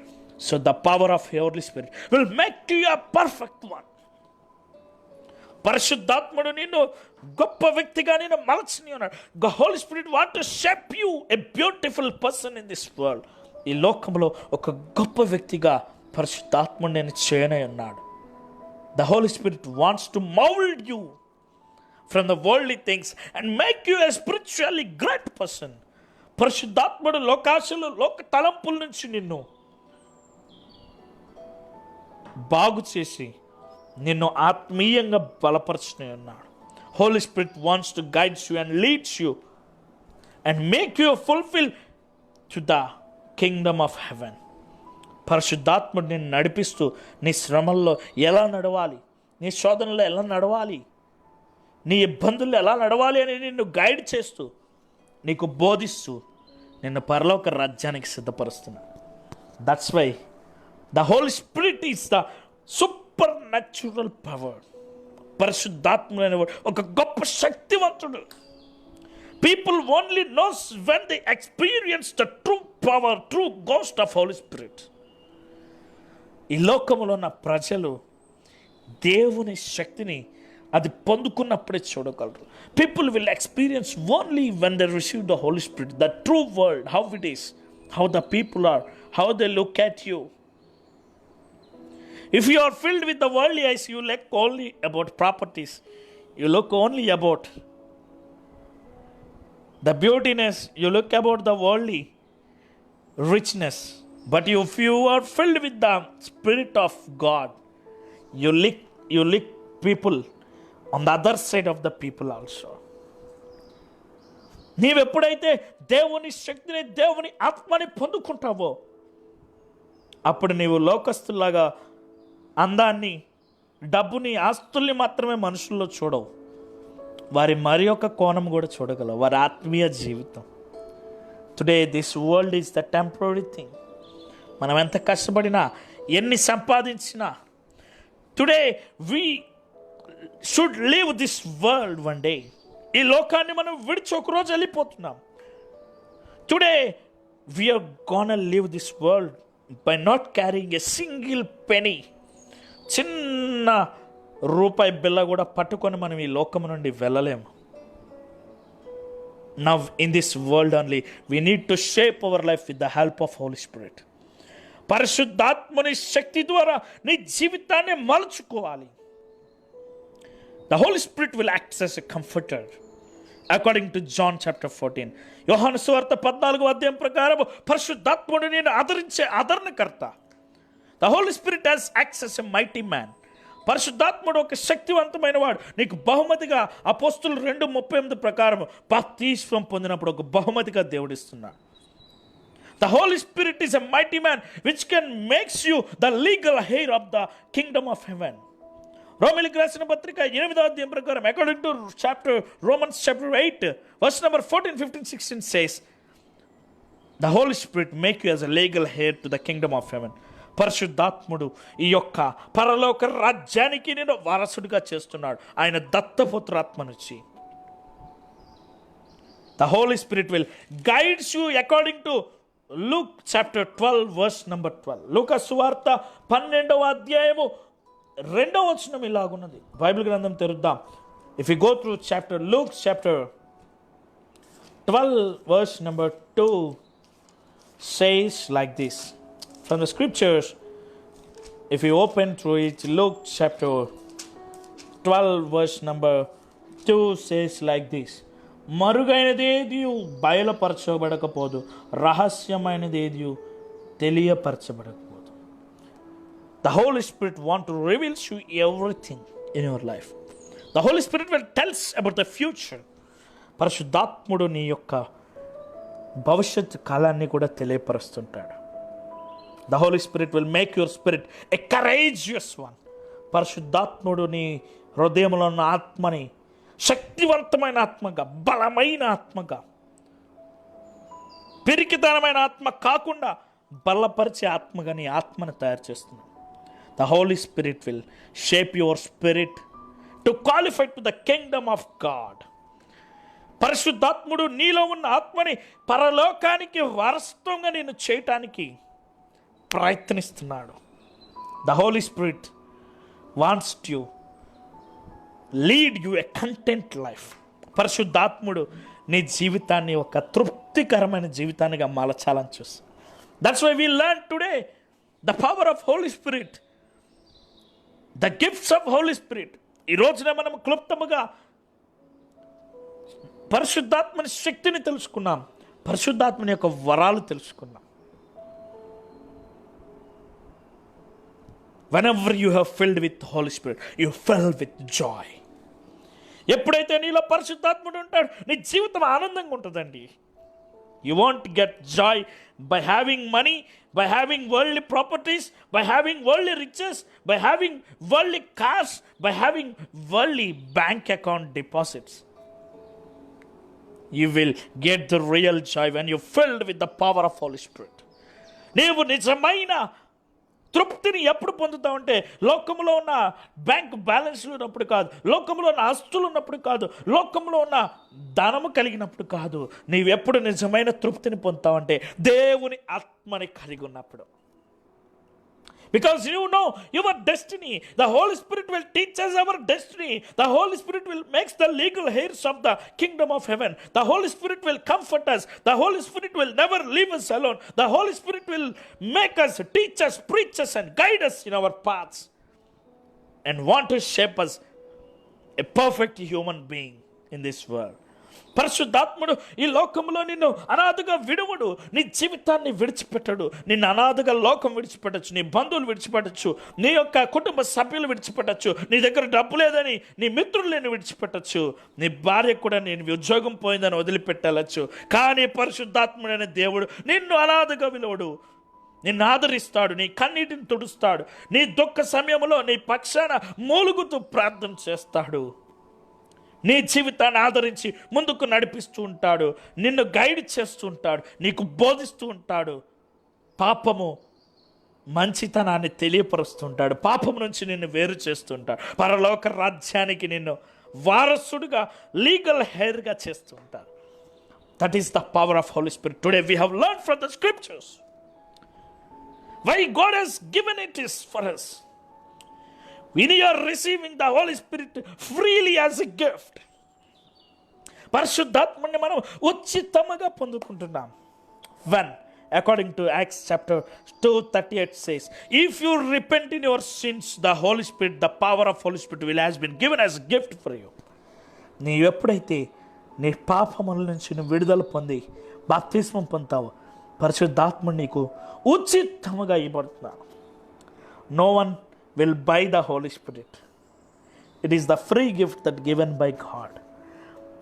So the power of Holi spirit will make you a perfect one. పరిశుద్ధాత్ముడు నిన్ను గొప్ప వ్యక్తిగా నేను మలచని ఉన్నాడు. The Holi spirit want to shape you a beautiful person in this world. ఈ లోకంలో ఒక గొప్ప వ్యక్తిగా పరిశుద్ధాత్ముడు నేను చేయనై ఉన్నాడు. The Holi spirit wants to mould you from the worldly things and make you a spiritually great person. పరిశుద్ధాత్ముడు లోకాశలు లోక తలంపుల నుంచి నిన్ను బాగు చేసి నిన్ను ఆత్మీయంగా బలపరచునే ఉన్నాడు. Holy spirit wants to guides you and leads you and make you fulfil to the kingdom of heaven. పరిశుద్ధాత్ముడు నిన్ను నడిపిస్తూ నీ శ్రమల్లో ఎలా నడవాలి, నీ శోధనలో ఎలా నడవాలి, నీ ఇబ్బందుల్లో ఎలా నడవాలి అని నిన్ను గైడ్ చేస్తూ, నీకు బోధిస్తూ నిన్ను పరలోక రాజ్యానికి సిద్ధపరుస్తున్నాడు. That's why the Holi spirit is the supernatural power. పరిశుద్ధాత్ముడు అనేవాడు ఒక గొప్ప శక్తివంతుడు. People only knows when they experience the true power, true ghost of Holi Spirit. ఈ లోకంలో ఉన్న ప్రజలు దేవుని శక్తిని అది పొందుకున్నప్పుడే చూడగలరు. People will experience only when they receive the Holi Spirit, the true world, how it is, how the people are, how they look at you. If you are filled with the worldly eyes, you look only about properties. You look only about the beautiness. You look about the worldly richness. But if you are filled with the Spirit of God, you look people on the other side of the people also. నీవెప్పుడైతే దేవుని శక్తిని, దేవుని ఆత్మని పొందుకుంటావో, అప్పుడు నీవు లోకస్తులాగా అందాన్ని, డబ్బుని, ఆస్తుల్ని మాత్రమే మనుషుల్లో చూడవు. వారి మరి ఒక కోణం కూడా చూడగలవు, వారి ఆత్మీయ జీవితం. Today this world is the temporary thing. మనం ఎంత కష్టపడినా, ఎన్ని సంపాదించినా, today we should leave this world one day. ఈ లోకాన్ని మనం విడిచి ఒకరోజు వెళ్ళిపోతున్నాం. Today we are gonna leave this world by not carrying a single penny. చిన్న రూపాయి బిల్ల కూడా పట్టుకొని మనం ఈ లోకం నుండి వెళ్ళలేము. Now in this world only, we need to shape our life with the help of Holy Spirit. పరిశుద్ధాత్మని శక్తి ద్వారా నీ జీవితాన్ని మలుచుకోవాలి. The Holy Spirit will act as a comforter. According to John chapter 14. యోహాను సువార్త 14వ అధ్యాయం ప్రకారం పరిశుద్ధాత్ముడు నేను ఆదరించే ఆదరణకర్త. The Holy Spirit has acts as a mighty man. పరిశుద్ధాత్ముడు ఒక శక్తివంతమైన వాడు. నీకు బహుమతిగా అపోస్తులు 2:38 ప్రకారం బాప్తిస్మం పొందినప్పుడు ఒక బహుమతిగా దేవుడిస్తున్నాడు. The Holy Spirit is a mighty man which can makes you the legal heir of the kingdom of heaven. రోమీయులకు రాసిన పత్రిక 8వ అధ్యాయం ప్రకారం according to Romans chapter 8 verse number 14, 15, 16 says, the Holy Spirit make you as a legal heir to the kingdom of heaven. పరిశుద్ధాత్ముడు ఈ యొక్క పరలోక రాజ్యానికి నేను వారసుడిగా చేస్తున్నాడు ఆయన దత్తపుత్రాత్మనిచ్చి. The Holy Spirit will guides you according to Luke chapter 12 verse number 12. లూకా సువార్త 12వ అధ్యాయము 2వ వచనం ఇలాగున్నది. బైబిల్ గ్రంథం తెరుద్దాం. If you go through Luke chapter 12 verse number 2 says like this. From the scriptures, if you open through it, Luke chapter 12 verse number 2 says like this. మరుగైనదేది బయలుపరచబడకపోదు, రహస్యమైనదేది తెలియపరచబడకపోదు. The Holy Spirit want to reveal you everything in your life. The Holy Spirit will tell us about the future. పరిశుద్ధాత్ముడు నీ యొక్క భవిష్యత్ కాలాన్ని కూడా తెలియపరుస్తుంటాడు. The Holy Spirit will make your spirit a courageous one. పరిశుద్ధాత్ముడు నీ హృదయంలో ఉన్న ఆత్మని శక్తివంతమైన ఆత్మగా, బలమైన ఆత్మగా, పిరికితనమైన ఆత్మ కాకుండా బలపరిచే ఆత్మగా నీ ఆత్మను తయారు చేస్తున్నాడు. The Holy Spirit will shape your spirit to qualify to the kingdom of God. పరిశుద్ధాత్ముడు నీలో ఉన్న ఆత్మని పరలోకానికి వారసత్వంగా నేను చేయటానికి ప్రయత్నిస్తున్నాడు. The Holy Spirit wants to lead you a content life. పరిశుద్ధాత్ముడు నీ జీవితాన్ని ఒక తృప్తికరమైన జీవితాన్నిగా మలచాలని చూస్తాడు. That's why we learn today the power of Holy Spirit, the gifts of Holy Spirit. ఈ రోజున మనం క్లుప్తముగా పరిశుద్ధాత్మని శక్తిని తెలుసుకున్నాం, పరిశుద్ధాత్మని యొక్క వరాలు తెలుసుకున్నాం. Whenever you have filled with the Holy Spirit, you fill with joy. ఎప్పుడైతే నీలో పరిశుద్ధాత్ముడు ఉంటాడు నీ జీవితం ఆనందంగా ఉంటుందండి. You won't get joy by having money, by having worldly properties, by having worldly riches, by having worldly cars, by having worldly bank account deposits. You will get the real joy when you're filled with the power of Holy Spirit. నీవు నిజమైన తృప్తిని ఎప్పుడు పొందుతావంటే లోకంలో ఉన్న bank బ్యాలెన్స్లు ఉన్నప్పుడు కాదు, లోకంలో ఉన్న ఆస్తులు ఉన్నప్పుడు కాదు, లోకంలో ఉన్న ధనము కలిగినప్పుడు కాదు. నీవెప్పుడు నిజమైన తృప్తిని పొందుతావంటే దేవుని ఆత్మని కలిగి ఉన్నప్పుడు. Because you know your destiny. The Holy Spirit will teach us our destiny. The Holy Spirit will make the legal heirs of the kingdom of heaven. The Holy Spirit will comfort us. The Holy Spirit will never leave us alone. The Holy Spirit will make us, teach us, preach us and guide us in our paths and want to shape us a perfect human being in this world. పరిశుద్ధాత్ముడు ఈ లోకంలో నిన్ను అనాథగా విడువడు, నీ జీవితాన్ని విడిచిపెట్టడు. నిన్ను అనాథగా లోకం విడిచిపెట్టచ్చు, నీ బంధువులు విడిచిపెట్టచ్చు, నీ యొక్క కుటుంబ సభ్యులు విడిచిపెట్టచ్చు, నీ దగ్గర డబ్బు లేదని నీ మిత్రులు నేను విడిచిపెట్టచ్చు, నీ భార్య కూడా నేను ఉద్యోగం పోయిందని వదిలిపెట్టవచ్చు. కానీ పరిశుద్ధాత్ముడైన దేవుడు నిన్ను అనాథగా విలువడు, నిన్ను ఆదరిస్తాడు, నీ కన్నీటిని తుడుస్తాడు, నీ దుఃఖ సమయంలో నీ పక్షాన మూలుగుతూ ప్రార్థన చేస్తాడు, నీ జీవితాన్ని ఆదరించి ముందుకు నడిపిస్తూ ఉంటాడు, నిన్ను గైడ్ చేస్తూ ఉంటాడు, నీకు బోధిస్తూ ఉంటాడు, పాపము మంచితనాన్ని తెలియపరుస్తుంటాడు, పాపం నుంచి నిన్ను వేరు చేస్తుంటాడు, పరలోక రాజ్యానికి నిన్ను వారసుడుగా లీగల్ హెయిర్గా చేస్తూ ఉంటాడు. That is the power of Holi spirit. Today we have learned from the scriptures why God has given it is for us. When you are receiving the Holy Spirit freely as a gift, పరిశుద్ధాత్మని మనం ఉచితముగా పొందుకుంటున్నాం. One according to Acts chapter 2:38 says, if you repent in your sins, the Holy Spirit, the power of Holy Spirit will has been given as a gift for you. నీ ఎప్పుడైతే నీ పాపముల నుంచి నువ్వు విడుదల పొంది బాప్తిస్మం పొందుతావో పరిశుద్ధాత్మ నీకు ఉచితముగా ఇవ్వబడుతున్నాను. No one will buy the Holy Spirit. It is the free gift that given by God.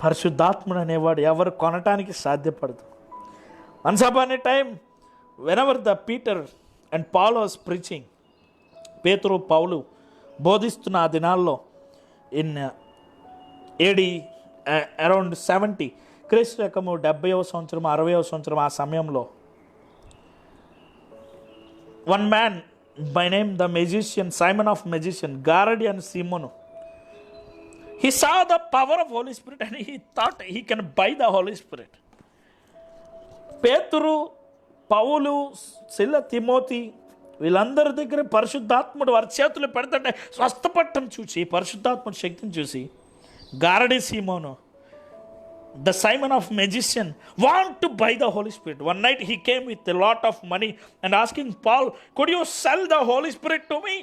పరిశుద్ధాత్మ అనేవాడు ఎవరు కొనటానికి సాధ్యపడదు. Once upon a time, whenever the Peter and Paul was preaching, పేతురు పౌలు బోధిస్తున్న ఆ దినాల్లో ఇన్ AD అరౌండ్ 70 క్రీస్తు శకము 70వ సంవత్సరం 60వ సంవత్సరం ఆ సమయంలో one man by name the magician, Simon of magician, Garadi and Simon, he saw the power of Holy Spirit and he thought he can buy the Holy Spirit. పేతురు, పౌలు, సిల, Timothy వీళ్ళందరి దగ్గర పరిశుద్ధాత్ముడు వారి చేతులు పెడుతుంటే స్వస్థపట్టం చూసి పరిశుద్ధాత్ముడి శక్తిని చూసి గారడి సీమోను, the Simon of magician, want to buy the Holy Spirit. One night he came with a lot of money and asking Paul, could you sell the Holy Spirit to me?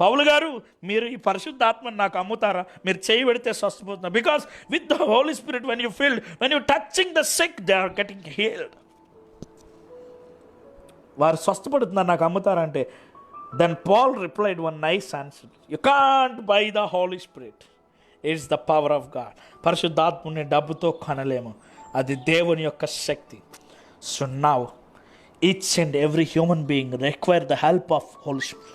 పౌలు గారు మీరు ఈ పరిశుద్ధాత్మని నాకు అమ్ముతారా, మీరు చేయి పెడితే స్వస్థపోతున్నారు. Because with the Holi Spirit when you filled when you touching the sick they are getting healed. వారు స్వస్థపడుతున్నారు, నాకు అమ్ముతారా అంటే then Paul replied one nice answer, you can't buy the Holi Spirit, it's the power of God. పరిశుద్ధాత్మని డబ్బుతో కొనలేము, అది దేవుని యొక్క శక్తి. So now each and every human being require the help of Holi Spirit.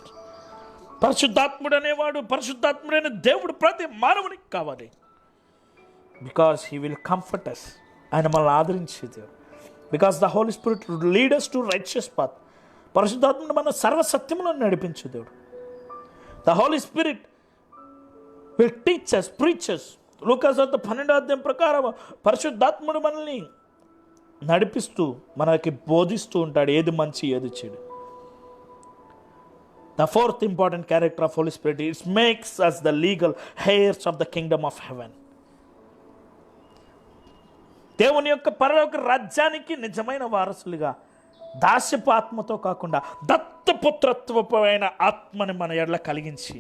పరిశుద్ధాత్ముడు అనేవాడు, పరిశుద్ధాత్ముడైన దేవుడు ప్రతి మానవునికి కావాలి. Because he will comfort us, ఆయన మనల్ని ఆదరించే దేవుడు. Because the Holi Spirit lead us to righteous path, పరిశుద్ధాత్ముడు మన సర్వసత్యంలో నడిపించే దేవుడు. The Holi spirit will teach us, preach us. లూకాసు వార్త 12వ అధ్యాయం ప్రకారం పరిశుద్ధాత్ముడు మనల్ని నడిపిస్తూ మనకి బోధిస్తూ ఉంటాడు ఏది మంచి ఏది చెడు. The fourth important character of Holy Spirit, it makes us the legal heirs of the kingdom of heaven. దేవుని యొక్క పరలోక రాజ్యానికి నిజమైన వారసులుగా దాస్యపు ఆత్మతో కాకుండా దత్తపుత్రత్వమైన ఆత్మని మన ఎడల కలిగించి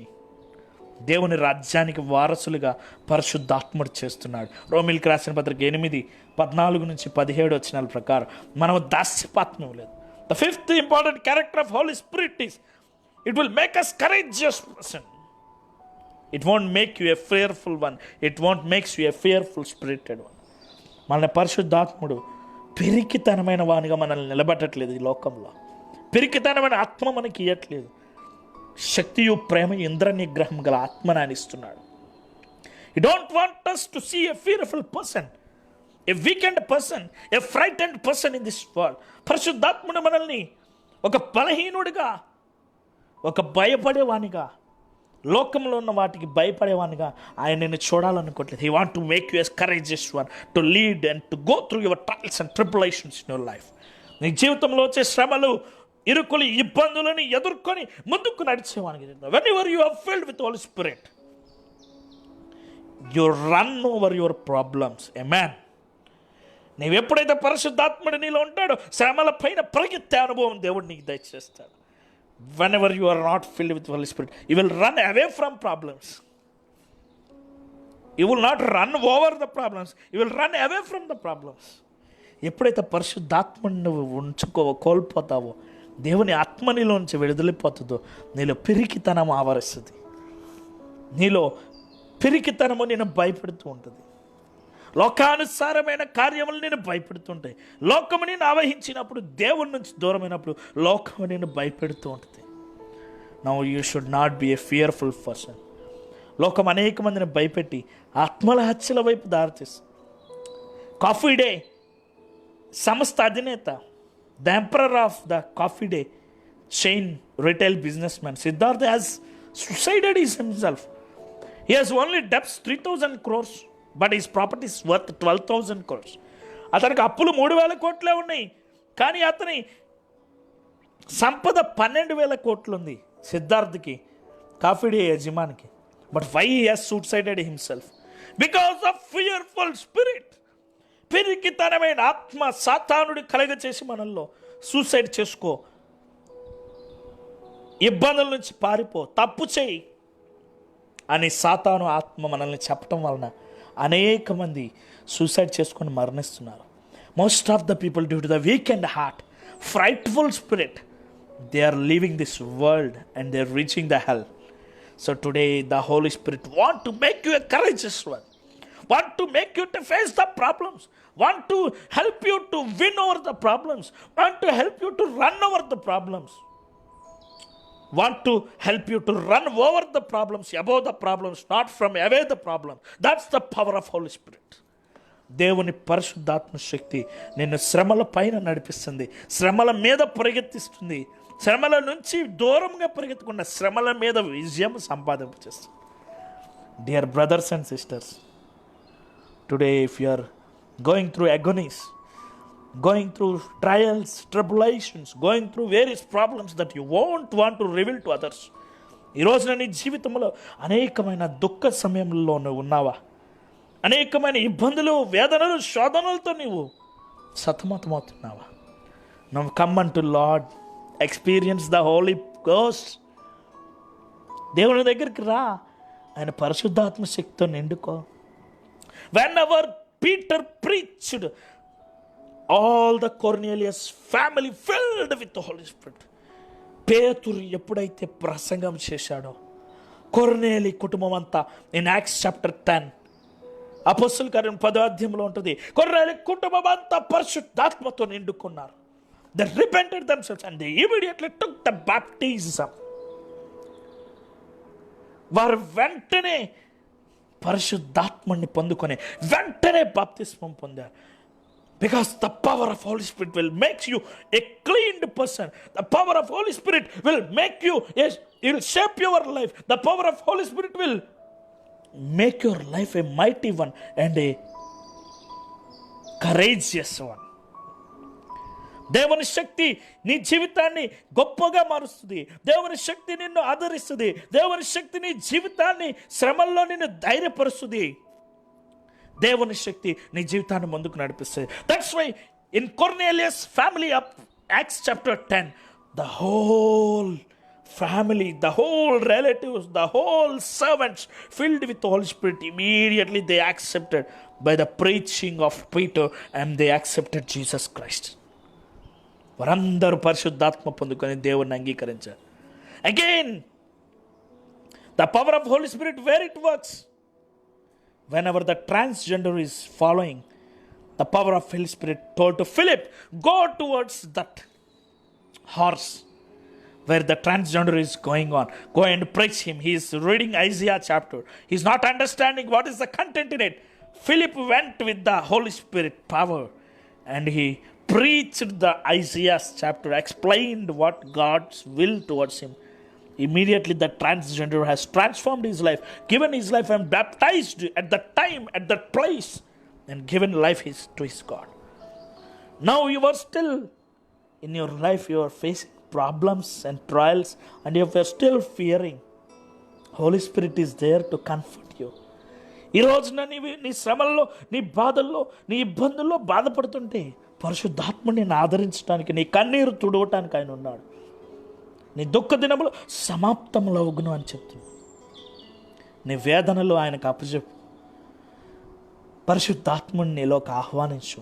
దేవుని రాజ్యానికి వారసులుగా పరిశుద్ధాత్ముడు చేస్తున్నాడు. రోమిల్కి రాసిన పత్రిక 8:14-17 వచనాల ప్రకారం మనం దాస్యపాత్మ లేదు. The fifth important character of Holy Spirit is it will make us courageous person. It won't make you a fearful one. It won't make you a fearful spirited one. మన పరిశుద్ధాత్ముడు పిరికితనమైన వానిగా మనల్ని నిలబెట్టట్లేదు. ఈ లోకంలో పిరికితనమైన ఆత్మ మనకి ఇవ్వట్లేదు. శక్తియు ప్రేమ ఇంద్ర నిగ్రహం గల ఆత్మను ఆయన ఇస్తున్నాడు. He don't want us to see a fearful person, a weakened person, a frightened person in this world. పరిశుద్ధాత్ముడు మనల్ని ఒక బలహీనుడిగా, ఒక భయపడేవానిగా, లోకంలో ఉన్న వాటికి భయపడేవానిగా ఆయన నిన్ను చూడాలనుకోవట్లేదు. He want to make you as courageous one to lead and to go through your trials and tribulations in your life. నీ జీవితంలో వచ్చే శ్రమలు, ఇరుకులు, ఇబ్బందులను ఎదుర్కొని ముందుకు నడిచేవానికి. Whenever you are filled with Holy Spirit you run over your problems. ఆమేన్. నీవు ఎప్పుడైతే పరిశుద్ధాత్ముడు నీలో ఉంటాడో శ్రమల పైన పరిగెత్తే అనుభవం దేవుడు నీకు దయచేస్తాడు. Whenever you are not filled with Holy Spirit, you will run away from problems. You will not run over the problems. You will run away from the problems. ఎప్పుడైతే పరిశుద్ధాత్మని నువ్వు కోల్పోతావో, దేవుని ఆత్మ నీలోంచి విడుదలైపోతుందో నీలో పిరికితనం ఆవరిస్తుంది. నీలో పిరికితనము నేను భయపెడుతూ ఉంటుంది. లోకానుసారమైన కార్యములు నేను భయపెడుతుంటాయి. లోకము నేను ఆవహించినప్పుడు, దేవుని నుంచి దూరమైనప్పుడు లోకము నేను భయపెడుతూ ఉంటుంది. Now you should not be A fearful person. లోకం అనేక మందిని భయపెట్టి ఆత్మల హత్యల వైపు దారితీస్తుంది. కాఫీ డే సంస్థ అధినేత, the emperor of the coffee day chain retail business man Siddharth has suicided himself. He has only debts 3,000 crores, but his property is worth 12,000 crores. అతనికి అప్పులు 3,000 కోట్లే ఉన్నాయి, కానీ అతని సంపద 12,000 కోట్లు ఉంది సిద్ధార్థ్కి, కాఫీ డే యజమానికి. But why he has suicided himself? Because of fearful spirit. పిరికితనమైన ఆత్మ సాతానుడి కలగచేసి మనల్లో సూసైడ్ చేసుకో, ఇబ్బందుల నుంచి పారిపో, తప్పు చేయి అని సాతాను ఆత్మ మనల్ని చెప్పటం వలన అనేక మంది సూసైడ్ చేసుకొని మరణిస్తున్నారు. Most of the people due to the weak and heart, frightful spirit, they are leaving this world and they are reaching the hell. So today the Holy Spirit want to make you a courageous one, want to make you to face the problems, want to help you to win over the problems, want to help you to run over the problems, want to help you to run over the problems, above the problems, not from away the problem. That's the power of Holy Spirit. దేవుని పరిశుద్ధాత్మ శక్తి నిన్ను శ్రమల పైన నడిపిస్తుంది, శ్రమల మీద పరిగెత్తిస్తుంది, శ్రమల నుంచి దూరంగా పరిగెత్తకుండా శ్రమల మీద విజయం సంపాదింపచేస్తుంది. Dear brothers and sisters, today if you are going through agonies, going through trials, tribulations, going through various problems that you won't want to reveal to others, ఈ రోజున నీ జీవితంలో అనేకమైన దుఃఖ సమయంలో నువ్వు ఉన్నావా? అనేకమైన ఇబ్బందులు, వేదనలు, శోధనలతో నీవు సతమతమవుతున్నావా? నువ్వు come unto Lord, experience the Holi ghost. దేవుని దగ్గరికి రా, ఆయన పరిశుద్ధాత్మ శక్తితో నిండుకో. Whenever Peter preached, all the Cornelius family filled with the Holi Spirit. పేతురు ఎప్పుడైతే ప్రసంగం చేశాడో, కొర్నేలి కుటుంబం అంతా, ఇన్ యాక్ట్స్ చాప్టర్ 10, అపోస్తలుల కార్యం 10వ అధ్యాయంలో ఉంటుంది, కొర్నేలి కుటుంబం అంతా పరిశుద్ధాత్మతో నిండుకున్నారు. They repented themselves and they immediately took the baptism. వారు వెంటనే పరిశుద్ధాత్మని పొందుకొని వెంటనే బాప్తిస్మం పొందారు. Because the power of Holy Spirit will make you a cleaned person. The power of Holy Spirit will make you, yes, it will shape your life. The power of Holy Spirit will make your life a mighty one and a courageous one. దేవుని శక్తి నీ జీవితాన్ని గొప్పగా మారుస్తుంది. దేవుని శక్తి నిన్ను ఆదరిస్తుంది. దేవుని శక్తి నీ జీవితాన్ని శ్రమల్లో నిన్ను ధైర్యపరుస్తుంది. దేవుని శక్తి నీ జీవితాన్ని ముందుకు నడిపిస్తుంది. That's why in Cornelius family of Acts chapter 10, the whole family, the whole relatives, the whole servants filled with the Holy Spirit, immediately they accepted by the preaching of Peter and they accepted Jesus Christ. వారందరూ పరిశుద్ధాత్మ పొందుకొని దేవుణ్ణి అంగీకరించారు. Again the power of Holi spirit, where it works, whenever the transgender is following, the power of Holy Spirit told to Philip, go towards that horse where the transgender is going on, go and preach him. He is reading Isaiah chapter, he is not understanding what is the content in it. Philip went with the Holy Spirit power and he preached the Isaiah chapter, explained what God's will towards him. Immediately the transgender has transformed his life, given his life and baptized at that time, at that place, and given life to his God. Now you are still in your life, you are facing problems and trials and you are still fearing. Holy Spirit is there to comfort you. ఈ రోజున నీ శ్రమల్లో, నీ బాధల్లో, నీ ఇబ్బందుల్లో బాధపడుతుంటే పరిశుద్ధాత్మని నేను ఆదరించడానికి, నీ కన్నీరు తుడవటానికి ఆయన ఉన్నాడు. నీ దుఃఖ దినములు సమాప్తములవును అని చెప్తున్నాడు. నీ వేదనలు ఆయనకు అప్పచెప్పు. పరిశుద్ధాత్మని నీలోకి ఆహ్వానించు.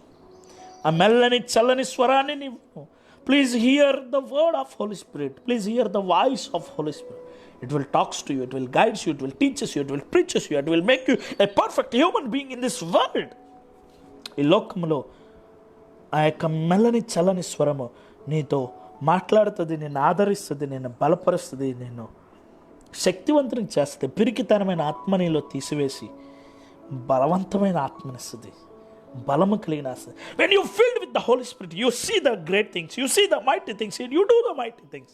ఆ మెల్లని చల్లని స్వరాన్ని నీవు. Please hear the word of Holi spirit, please hear the voice of Holi spirit. It will talks to you, it will guides you, it will teaches you, it will preaches you, it will make you a perfect human being in this world. ఈ లోకంలో ఆ యొక్క మెల్లని చల్లని స్వరము నీతో మాట్లాడుతుంది, నిన్ను ఆదరిస్తుంది, నిన్ను బలపరుస్తుంది, నిన్ను శక్తివంతుని చేస్తుంది. పిరికితనమైన ఆత్మ నీలో తీసివేసి బలవంతమైన ఆత్మనిస్తుంది, బలము కలిగిన ఆత్మ. When you filled with the Holy Spirit, you see the great things, you see the mighty things, and you do the mighty things.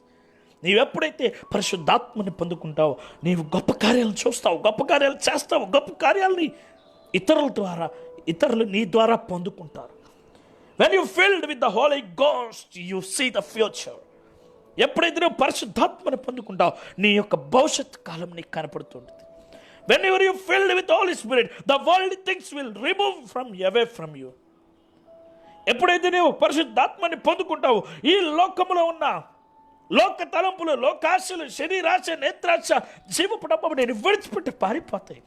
నీవు ఎప్పుడైతే పరిశుద్ధాత్మని పొందుకుంటావో నీవు గొప్ప కార్యాలను చూస్తావు, గొప్ప కార్యాలు చేస్తావు, గొప్ప కార్యాలని ఇతరులు నీ ద్వారా పొందుకుంటారు. When you filled with the Holy Ghost, you see the future. ఎప్పుడైతే నువ్వు పరిశుద్ధాత్మని పొందుకుంటావు నీ యొక్క భవిష్యత్ కాలం నీకు కనపడుతుంటుంది. Whenever you filled with the Holy Spirit, the worldly things will remove away from you. ఎప్పుడైతే నీవు పరిశుద్ధాత్మని పొందుకుంటావు, ఈ లోకములో ఉన్న లోక తలంపులు, లోకాశలు, శరీరాశ, నేత్రాశ, జీవపు డబ్బు నేను విడిచిపెట్టి పారిపోతాయి.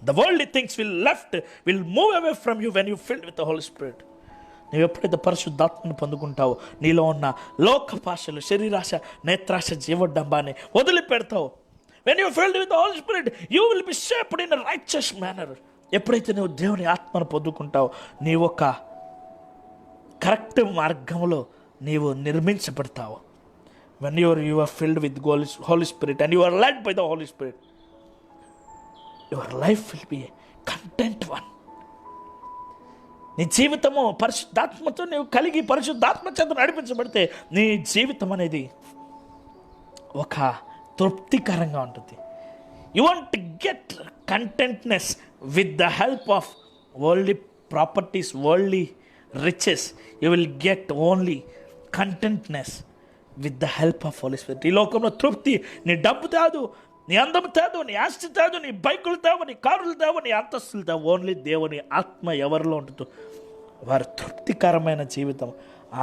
The worldly things will move away from you when you filled with the Holy Spirit. నీవు ఎప్పుడైతే పరిశుద్ధాత్మను పొందుకుంటావో, నీలో ఉన్న లోకపాశలు, శరీరాశ, నేత్రాశ, జీవడంబాన్ని వదిలిపెడతావు. When you filled with the Holy Spirit, you will be shaped in a righteous manner. ఎప్పుడైతే నువ్వు దేవుని ఆత్మను పొందుకుంటావో, నీవు ఒక కరెక్ట్ మార్గంలో నీవు నిర్మించబడతావు. When you are filled with Holy Spirit and you are led by the Holy Spirit, your life will be a content one. నీ జీవితము పరిశుద్ధాత్మతో నీవు కలిగి పరిశుద్ధాత్మ చేత నడిపించబడితే నీ జీవితం అనేది ఒక తృప్తికరంగా ఉంటుంది. You want to get contentness with the help of worldly properties, worldly riches. You will get only contentness with the help of Holy Spirit. ఈ లోకంలో తృప్తి నీ డబ్బు తేదు, నీ అందం తేదు, నీ ఆస్తి తేదు, నీ బైకులు తేవు, నీ కారులు తేవు, నీ అంతస్తులు తేవు. ఓన్లీ దేవుని ఆత్మ ఎవరిలో ఉంటుందో వారు తృప్తికరమైన జీవితం,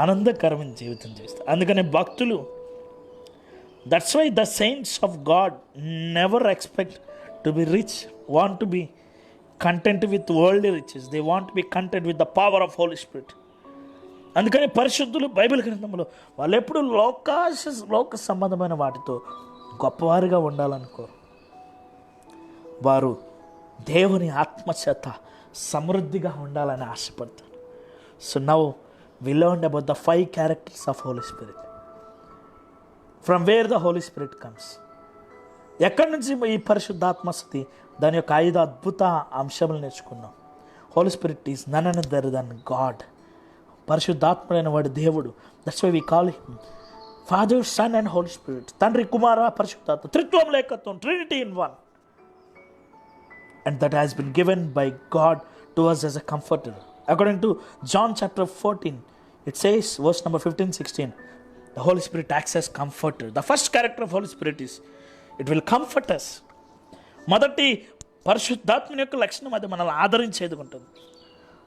ఆనందకరమైన జీవితం చేస్తారు. అందుకని భక్తులు, that's why the saints of God never expect to be rich, want to be content with worldly riches. They want to be content with the power of Holy Spirit. అందుకని పరిశుద్ధులు బైబిల్ గ్రంథంలో వాళ్ళు ఎప్పుడు లోక సంబంధమైన వాటితో గొప్పవారిగా ఉండాలనుకోరు. వారు దేవుని ఆత్మచేత సమృద్ధిగా ఉండాలని ఆశపడతారు. So now we learned about the 5 characters of Holi Spirit. From where the Holi spirit comes. ఎక్కడి నుంచి ఈ పరిశుద్ధాత్మ స్థితి, దాని యొక్క 5 అద్భుత అంశములు నేర్చుకున్నాం. Holy spirit is none another then God. పరిశుద్ధాత్ముడైన వాడు దేవుడు. That's why we call him Father, sun and Holy spirit. తండ్రి, కుమార, పరిశుద్ధాత్మ, త్రిత్వం, లేకత్వం, Trinity in one. And that has been given by God to us as a comforter. According to John chapter 14, it says, verse number 15-16, the Holy Spirit acts as comforter. The first character of Holy Spirit is it will comfort us. మొదటి పరిశుద్ధాత్మ యొక్క లక్షణం అది మనల్ని ఆదరించేది ఉంటుంది.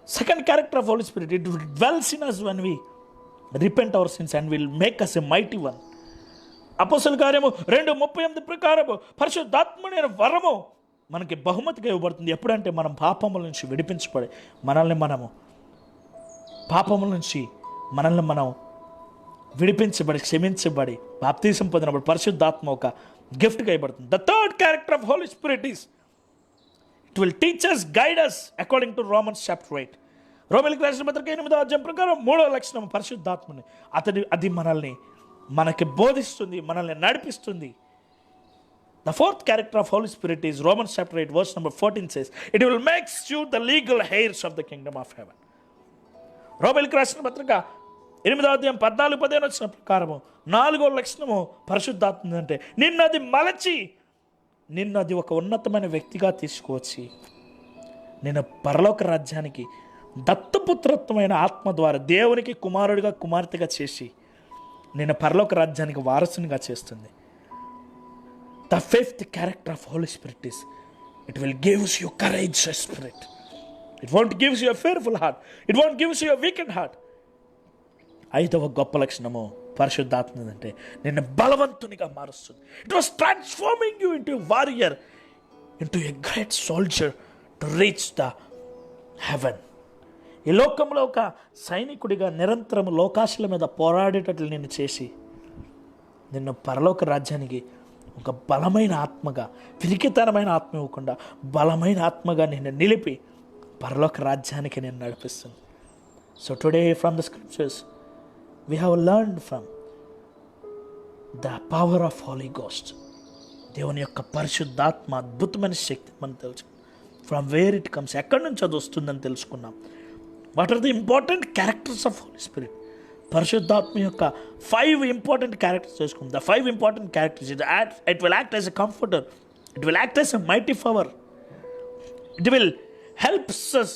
Second character of Holi spirit, it will dwells in us when we repent our sins and will make us a mighty one. అపోస్తలుల కార్యము 2:38 ప్రకారము పరిశుద్ధాత్మని వరము మనకి బహుమతిగా ఇవ్వబడుతుంది. ఎప్పుడంటే మనం పాపముల నుంచి విడిపించబడి మనల్ని మనం విడిపించబడి క్షమించబడి బాప్తిసం పొందినప్పుడు పరిశుద్ధాత్మ ఒక గిఫ్ట్గా ఇవ్వబడుతుంది. The third character of Holi spirit is it will teach us, guide us according to Romans chapter 8. రోమీయులకు రాసిన పత్రిక 8వ అధ్యాయం ప్రకారం 3వ లక్షణం పరిశుద్ధాత్మని. అది మనకి బోధిస్తుంది, మనల్ని నడిపిస్తుంది. The fourth character of Holy Spirit is Romans chapter 8 verse number 14 says, it will make you the legal heirs of the kingdom of heaven. రోమీయులకు రాసిన పత్రిక 8వ అధ్యాయం 14-15 వచ్చిన ప్రకారము 4వ లక్షణము పరిశుద్ధాత్మ అంటే నిన్నది మలచి నిన్నది ఒక ఉన్నతమైన వ్యక్తిగా తీసుకువచ్చి నేను పరలోక రాజ్యానికి దత్తపుత్రత్వమైన ఆత్మ ద్వారా దేవునికి కుమారుడిగా కుమార్తెగా చేసి నేను పరలోక రాజ్యానికి వారసునిగా చేస్తుంది. The fifth character of Holy Spirit is it will give you courageous spirit. It won't give you a fearful heart. It won't give you a weakened heart. 5వ గొప్ప లక్షణము పరిశుద్ధాత్మ అంటే నిన్ను బలవంతునిగా మారుస్తుంది. It was transforming you into a warrior, into a great soldier to reach the heaven. ఈ లోకంలో ఒక సైనికుడిగా నిరంతరం లోకాశల మీద పోరాడేటట్లు నిన్ను చేసి నిన్ను పరలోక రాజ్యానికి ఒక బలమైన ఆత్మగా, పిరికితనమైన ఆత్మ ఇవ్వకుండా బలమైన ఆత్మగా నిన్ను నిలిపి పరలోక రాజ్యానికి నేను నడిపిస్తుంది. So today from the scriptures we have learned from the power of holy ghost. దేవుని యొక్క పరిశుద్ధాత్మ అద్భుతమైన శక్తి మనం తెలుసుకున్నాం. ఫ్రమ్ వేర్ ఇట్ కమ్స్, ఎక్కడి నుంచి అది వస్తుందని తెలుసుకున్నాం. What are the important characters of Holi spirit. పరిశుద్ధాత్మ యొక్క 5 ఇంపార్టెంట్ క్యారెక్టర్స్ చేసుకుందాం. The 5 important characters, it will act as a comforter, it will act as a mighty power, it will helps us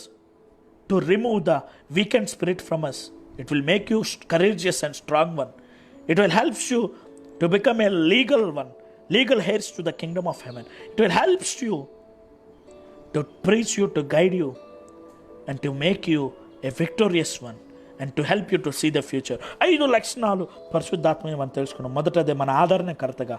to remove the weakened spirit from us. It will make you courageous and strong one. It will help you to become a legal one, legal heirs to the kingdom of heaven. It will help you to preach you, to guide you, and to make you a victorious one, and to help you to see the future. 5 లక్షణాలు పరిశుద్ధాత్మని మనం తెలుసుకున్నాం. మొదటది మన ఆదరణకర్తగా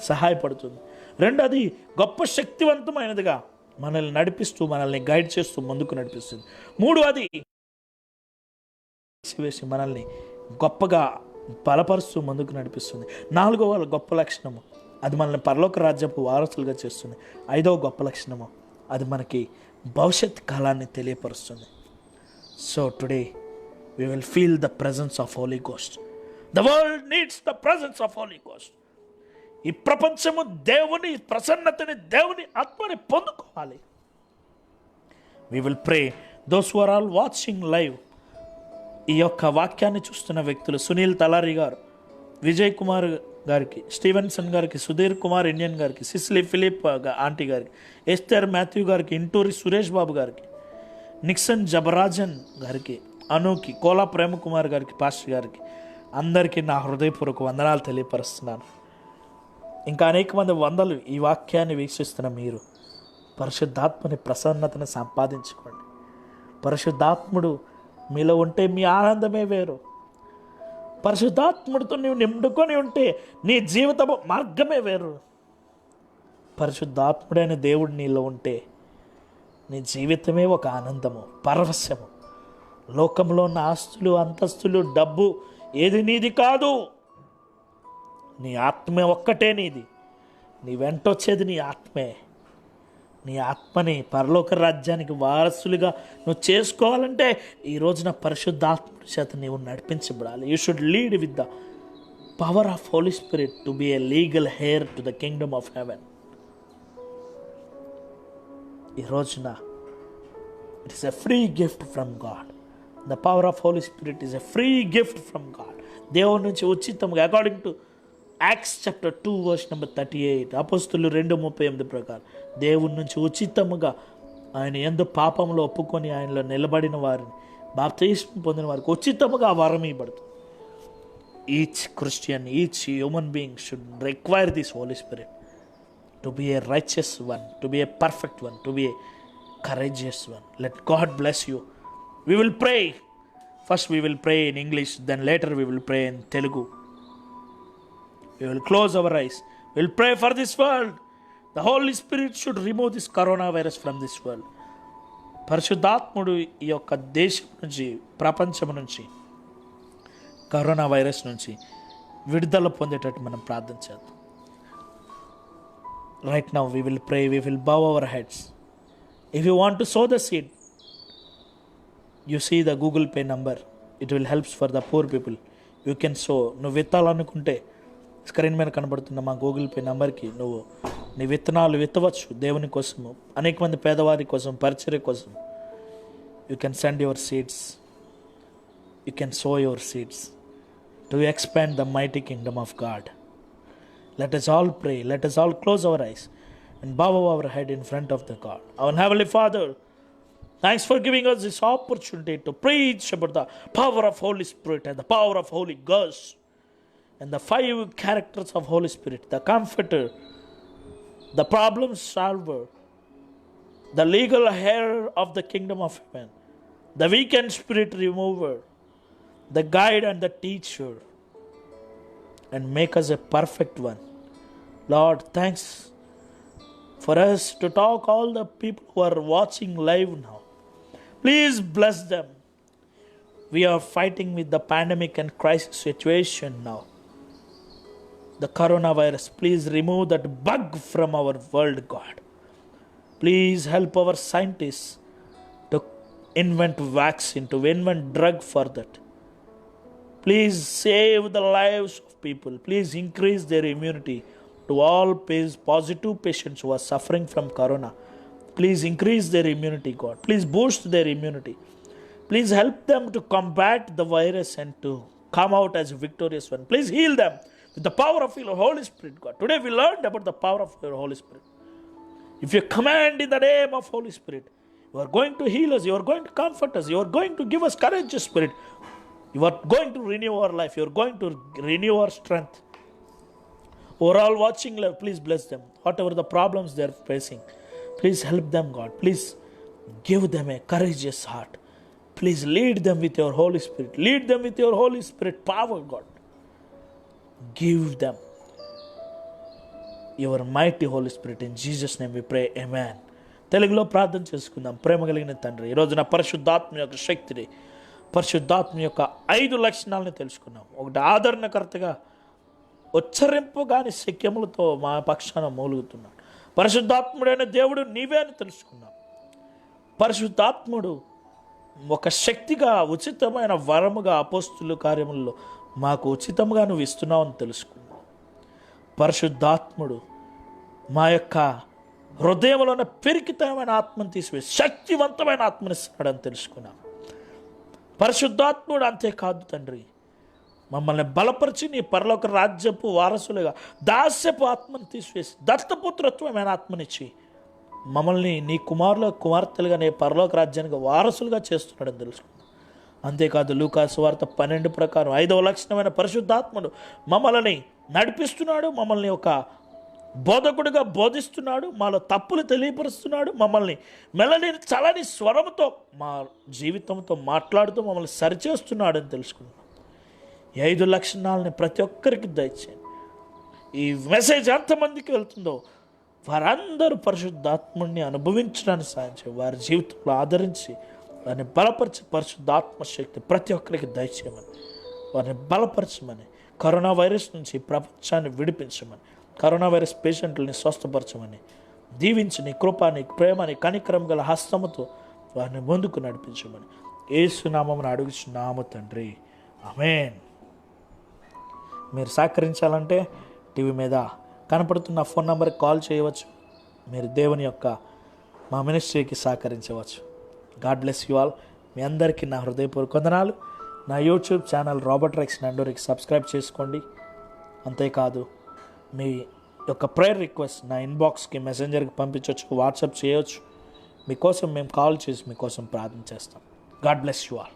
సహాయపడుతుంది. రెండోది గొప్ప శక్తివంతమైనదిగా మనల్ని నడిపిస్తూ, మనల్ని గైడ్ చేస్తూ ముందుకు నడిపిస్తుంది. మూడవది వేసి మనల్ని గొప్పగా బలపరుస్తూ ముందుకు నడిపిస్తుంది. 4వ గొప్ప లక్షణము, అది మనల్ని పరలోక రాజ్యపు వారసులుగా చేస్తుంది. 5వ గొప్ప లక్షణము, అది మనకి భవిష్యత్ కాలాన్ని తెలియపరుస్తుంది. So today we will feel the presence of Holy Ghost. The world needs the presence of Holy Ghost. ఈ ప్రపంచము దేవుని ప్రసన్నతని, దేవుని ఆత్మని పొందుకోవాలి. We will pray. Those who are all watching live, ఈ యొక్క వాక్యాన్ని చూస్తున్న వ్యక్తులు, సునీల్ తలారి గారు, విజయ్ కుమార్ గారికి, స్టీవెన్సన్ గారికి, సుధీర్ కుమార్ ఇండియన్ గారికి, సిసిలీ ఫిలిప్ ఆంటీ గారికి, ఎస్తర్ మాథ్యూ గారికి, ఇంటూరి సురేష్ బాబు గారికి, నిక్సన్ జబరాజన్ గారికి, అనుకి, కోలా ప్రేమ కుమార్ గారికి, పాస్టర్ గారికి, అందరికీ నా హృదయపూర్వక వందనాలు తెలియపరుస్తున్నాను. ఇంకా అనేక మంది వందలు ఈ వాక్యాన్ని వీక్షిస్తున్న మీరు పరిశుద్ధాత్మని ప్రసన్నతను సంపాదించుకోండి. పరిశుద్ధాత్ముడు మీలో ఉంటే మీ ఆనందమే వేరు. పరిశుద్ధాత్ముడితో నీవు నిండుకొని ఉంటే నీ జీవిత మార్గమే వేరు. పరిశుద్ధాత్ముడైన దేవుడు నీలో ఉంటే నీ జీవితమే ఒక ఆనందము, పరవశము. లోకంలో ఉన్న ఆస్తులు, అంతస్తులు, డబ్బు ఏది నీది కాదు. నీ ఆత్మే ఒక్కటే నీది. నీ వెంటొచ్చేది నీ ఆత్మే. నీ ఆత్మని పరలోక రాజ్యానికి వారసులుగా నువ్వు చేసుకోవాలంటే ఈ రోజున పరిశుద్ధాత్మ చేత నీవు నడిపించబడాలి. You should lead with the power of Holi spirit to be a legal heir to the kingdom of heaven. ఈ రోజున it is a free gift from God. The power of Holi spirit is a free gift from God. దేవుడి నుంచి ఉచితంగా, according to Acts chapter 2 verse number 38, అపోస్తులు 2:38 ప్రకారం దేవుడి నుంచి ఉచితముగా ఆయన యందు పాపంలో ఒప్పుకొని ఆయనలో నిలబడిన వారిని, బాప్తిస్మం పొందిన వారికి ఉచితముగా వరం ఇవ్వబడుతుంది. Each Christian, each human being should require this holy spirit to be a righteous one, to be a perfect one, to be a courageous one. Let God bless you. We will pray. First we will pray in English, then later we will pray in Telugu. We will close our eyes. We will pray for this world. The Holy Spirit should remove this coronavirus from this world. పరిశుద్ధాత్ముడు ఈ యొక్క దేశం నుంచి, ప్రపంచం నుంచి, corona virus నుంచి విడుదల పొందేటట్టు మనం ప్రార్థన చేద్దాం. Right now we will pray. We will bow our heads. If you want to sow the seed, you see the Google Pay number. It will help for the poor people. You can sow. నువ్వు విత్తాలనుకుంటే screen మీద కనబడుతున్న మా Google pay నెంబర్కి నువ్వు నీ విత్తనాలు విత్తవచ్చు. దేవుని కోసము, అనేక మంది పేదవారి కోసం, పరిచర్య కోసం. You can send your seeds. You can sow your seeds to expand the mighty kingdom of God. Let us all pray. Let us all close our eyes and bow our head in front of the God. Our Heavenly Father, thanks for giving us this opportunity to preach about the power of Holy Spirit and the power of Holy Ghost and the 5 characters of Holy Spirit: the Comforter, the problem solver, the legal heir of the kingdom of heaven, the weakened spirit remover, the guide and the teacher, and make us a perfect one. Lord, thanks for us to talk all the people who are watching live now. Please bless them. We are fighting with the pandemic and crisis situation now. The coronavirus, please remove that bug from our world, God. Please help our scientists to invent vaccine, to invent drug for that. Please save the lives of people. Please increase their immunity to all positive patients who are suffering from corona. Please increase their immunity, God. Please boost their immunity. Please help them to combat the virus and to come out as a victorious one. Please heal them with the power of your Holy Spirit, God. Today we learned about the power of your Holy Spirit. If you command in the name of Holy Spirit, you are going to heal us. You are going to comfort us. You are going to give us courageous spirit. You are going to renew our life. You are going to renew our strength. who are all watching live, please bless them. Whatever the problems they are facing, please help them, God. Please give them a courageous heart. Please lead them with your Holy Spirit. Lead them with your Holy Spirit power, God. Give them your mighty Holy Spirit. In Jesus' name we pray, amen. తెలుగులో ప్రార్థన చేసుకుందాం. ప్రేమ కలిగిన తండ్రి, ఈరోజున పరిశుద్ధాత్మ యొక్క శక్తిని, పరిశుద్ధాత్మ యొక్క 5 లక్షణాలను తెలుసుకున్నాం. ఒకటి, ఆదరణకర్తగా ఉచ్చరింపు కాని శక్యములతో మా పక్షాన మూలుగుతున్నాడు. పరిశుద్ధాత్ముడైన దేవుడు నీవే అని తెలుసుకున్నాం. పరిశుద్ధాత్ముడు ఒక శక్తిగా, ఉచితమైన వరముగా అపోస్తుల కార్యములలో మాకు ఉచితంగా నువ్వు ఇస్తున్నావు అని తెలుసుకున్నాం. పరిశుద్ధాత్ముడు మా యొక్క హృదయంలో ఉన్న పెరికితమైన ఆత్మను తీసివేసి శక్తివంతమైన ఆత్మని ఇస్తున్నాడని తెలుసుకున్నాం. పరిశుద్ధాత్ముడు అంతేకాదు తండ్రి, మమ్మల్ని బలపరిచి నీ పరలోక రాజ్యపు వారసులుగా దాస్యపు ఆత్మను తీసివేసి దత్తపుత్రత్వమైన ఆత్మనిచ్చి మమ్మల్ని నీ కుమార్తెలుగా నీ పరలోక రాజ్యానికి వారసులుగా చేస్తున్నాడని తెలుసుకున్నాం. అంతేకాదు లూకా సువార్త 12 ప్రకారం 5వ లక్షణమైన పరిశుద్ధాత్ముడు మమ్మల్ని నడిపిస్తున్నాడు, మమ్మల్ని ఒక బోధకుడిగా బోధిస్తున్నాడు, మాలో తప్పులు తెలియపరుస్తున్నాడు, మమ్మల్ని మెలలేని చలని స్వరంతో మా జీవితంతో మాట్లాడుతూ మమ్మల్ని సరిచేస్తున్నాడు అని తెలుసుకున్నాం. ఈ 5 లక్షణాలని ప్రతి ఒక్కరికి దయచేయండి. ఈ మెసేజ్ ఎంతమందికి వెళ్తుందో వారందరూ పరిశుద్ధాత్ముడిని అనుభవించడానికి సాయం చేయండి. వారి జీవితంలో ఆదరించి వారిని బలపరిచి పరిశుద్ధాత్మ శక్తి ప్రతి ఒక్కరికి దయచేయమని, వారిని బలపరచమని, కరోనా వైరస్ నుంచి ప్రపంచాన్ని విడిపించమని, కరోనా వైరస్ పేషెంట్లని స్వస్థపరచమని దీవించి నీ కృపాని, ప్రేమని, కనికరం గల హస్తముతో వారిని ముందుకు నడిపించమని యేసు నామమున అడుగుచున్నాము తండ్రి, ఆమేన్. మీరు సహకరించాలంటే టీవీ మీద కనపడుతున్న ఫోన్ నెంబర్కి కాల్ చేయవచ్చు. మీరు దేవుని యొక్క మా మినిస్ట్రీకి సహకరించవచ్చు. God bless you all. మీ అందరికీ నా హృదయపూర్వక వందనాలు. నా యూట్యూబ్ ఛానల్ రాబర్ట్ రెక్స్ నండూరికి సబ్స్క్రైబ్ చేసుకోండి. అంతేకాదు మీ యొక్క ప్రేయర్ రిక్వెస్ట్ నా ఇన్బాక్స్కి, మెసెంజర్కి పంపించవచ్చు, వాట్సాప్ చేయవచ్చు. మీకోసం మేము కాల్ చేసి మీకోసం ప్రార్థన చేస్తాం. God bless you all.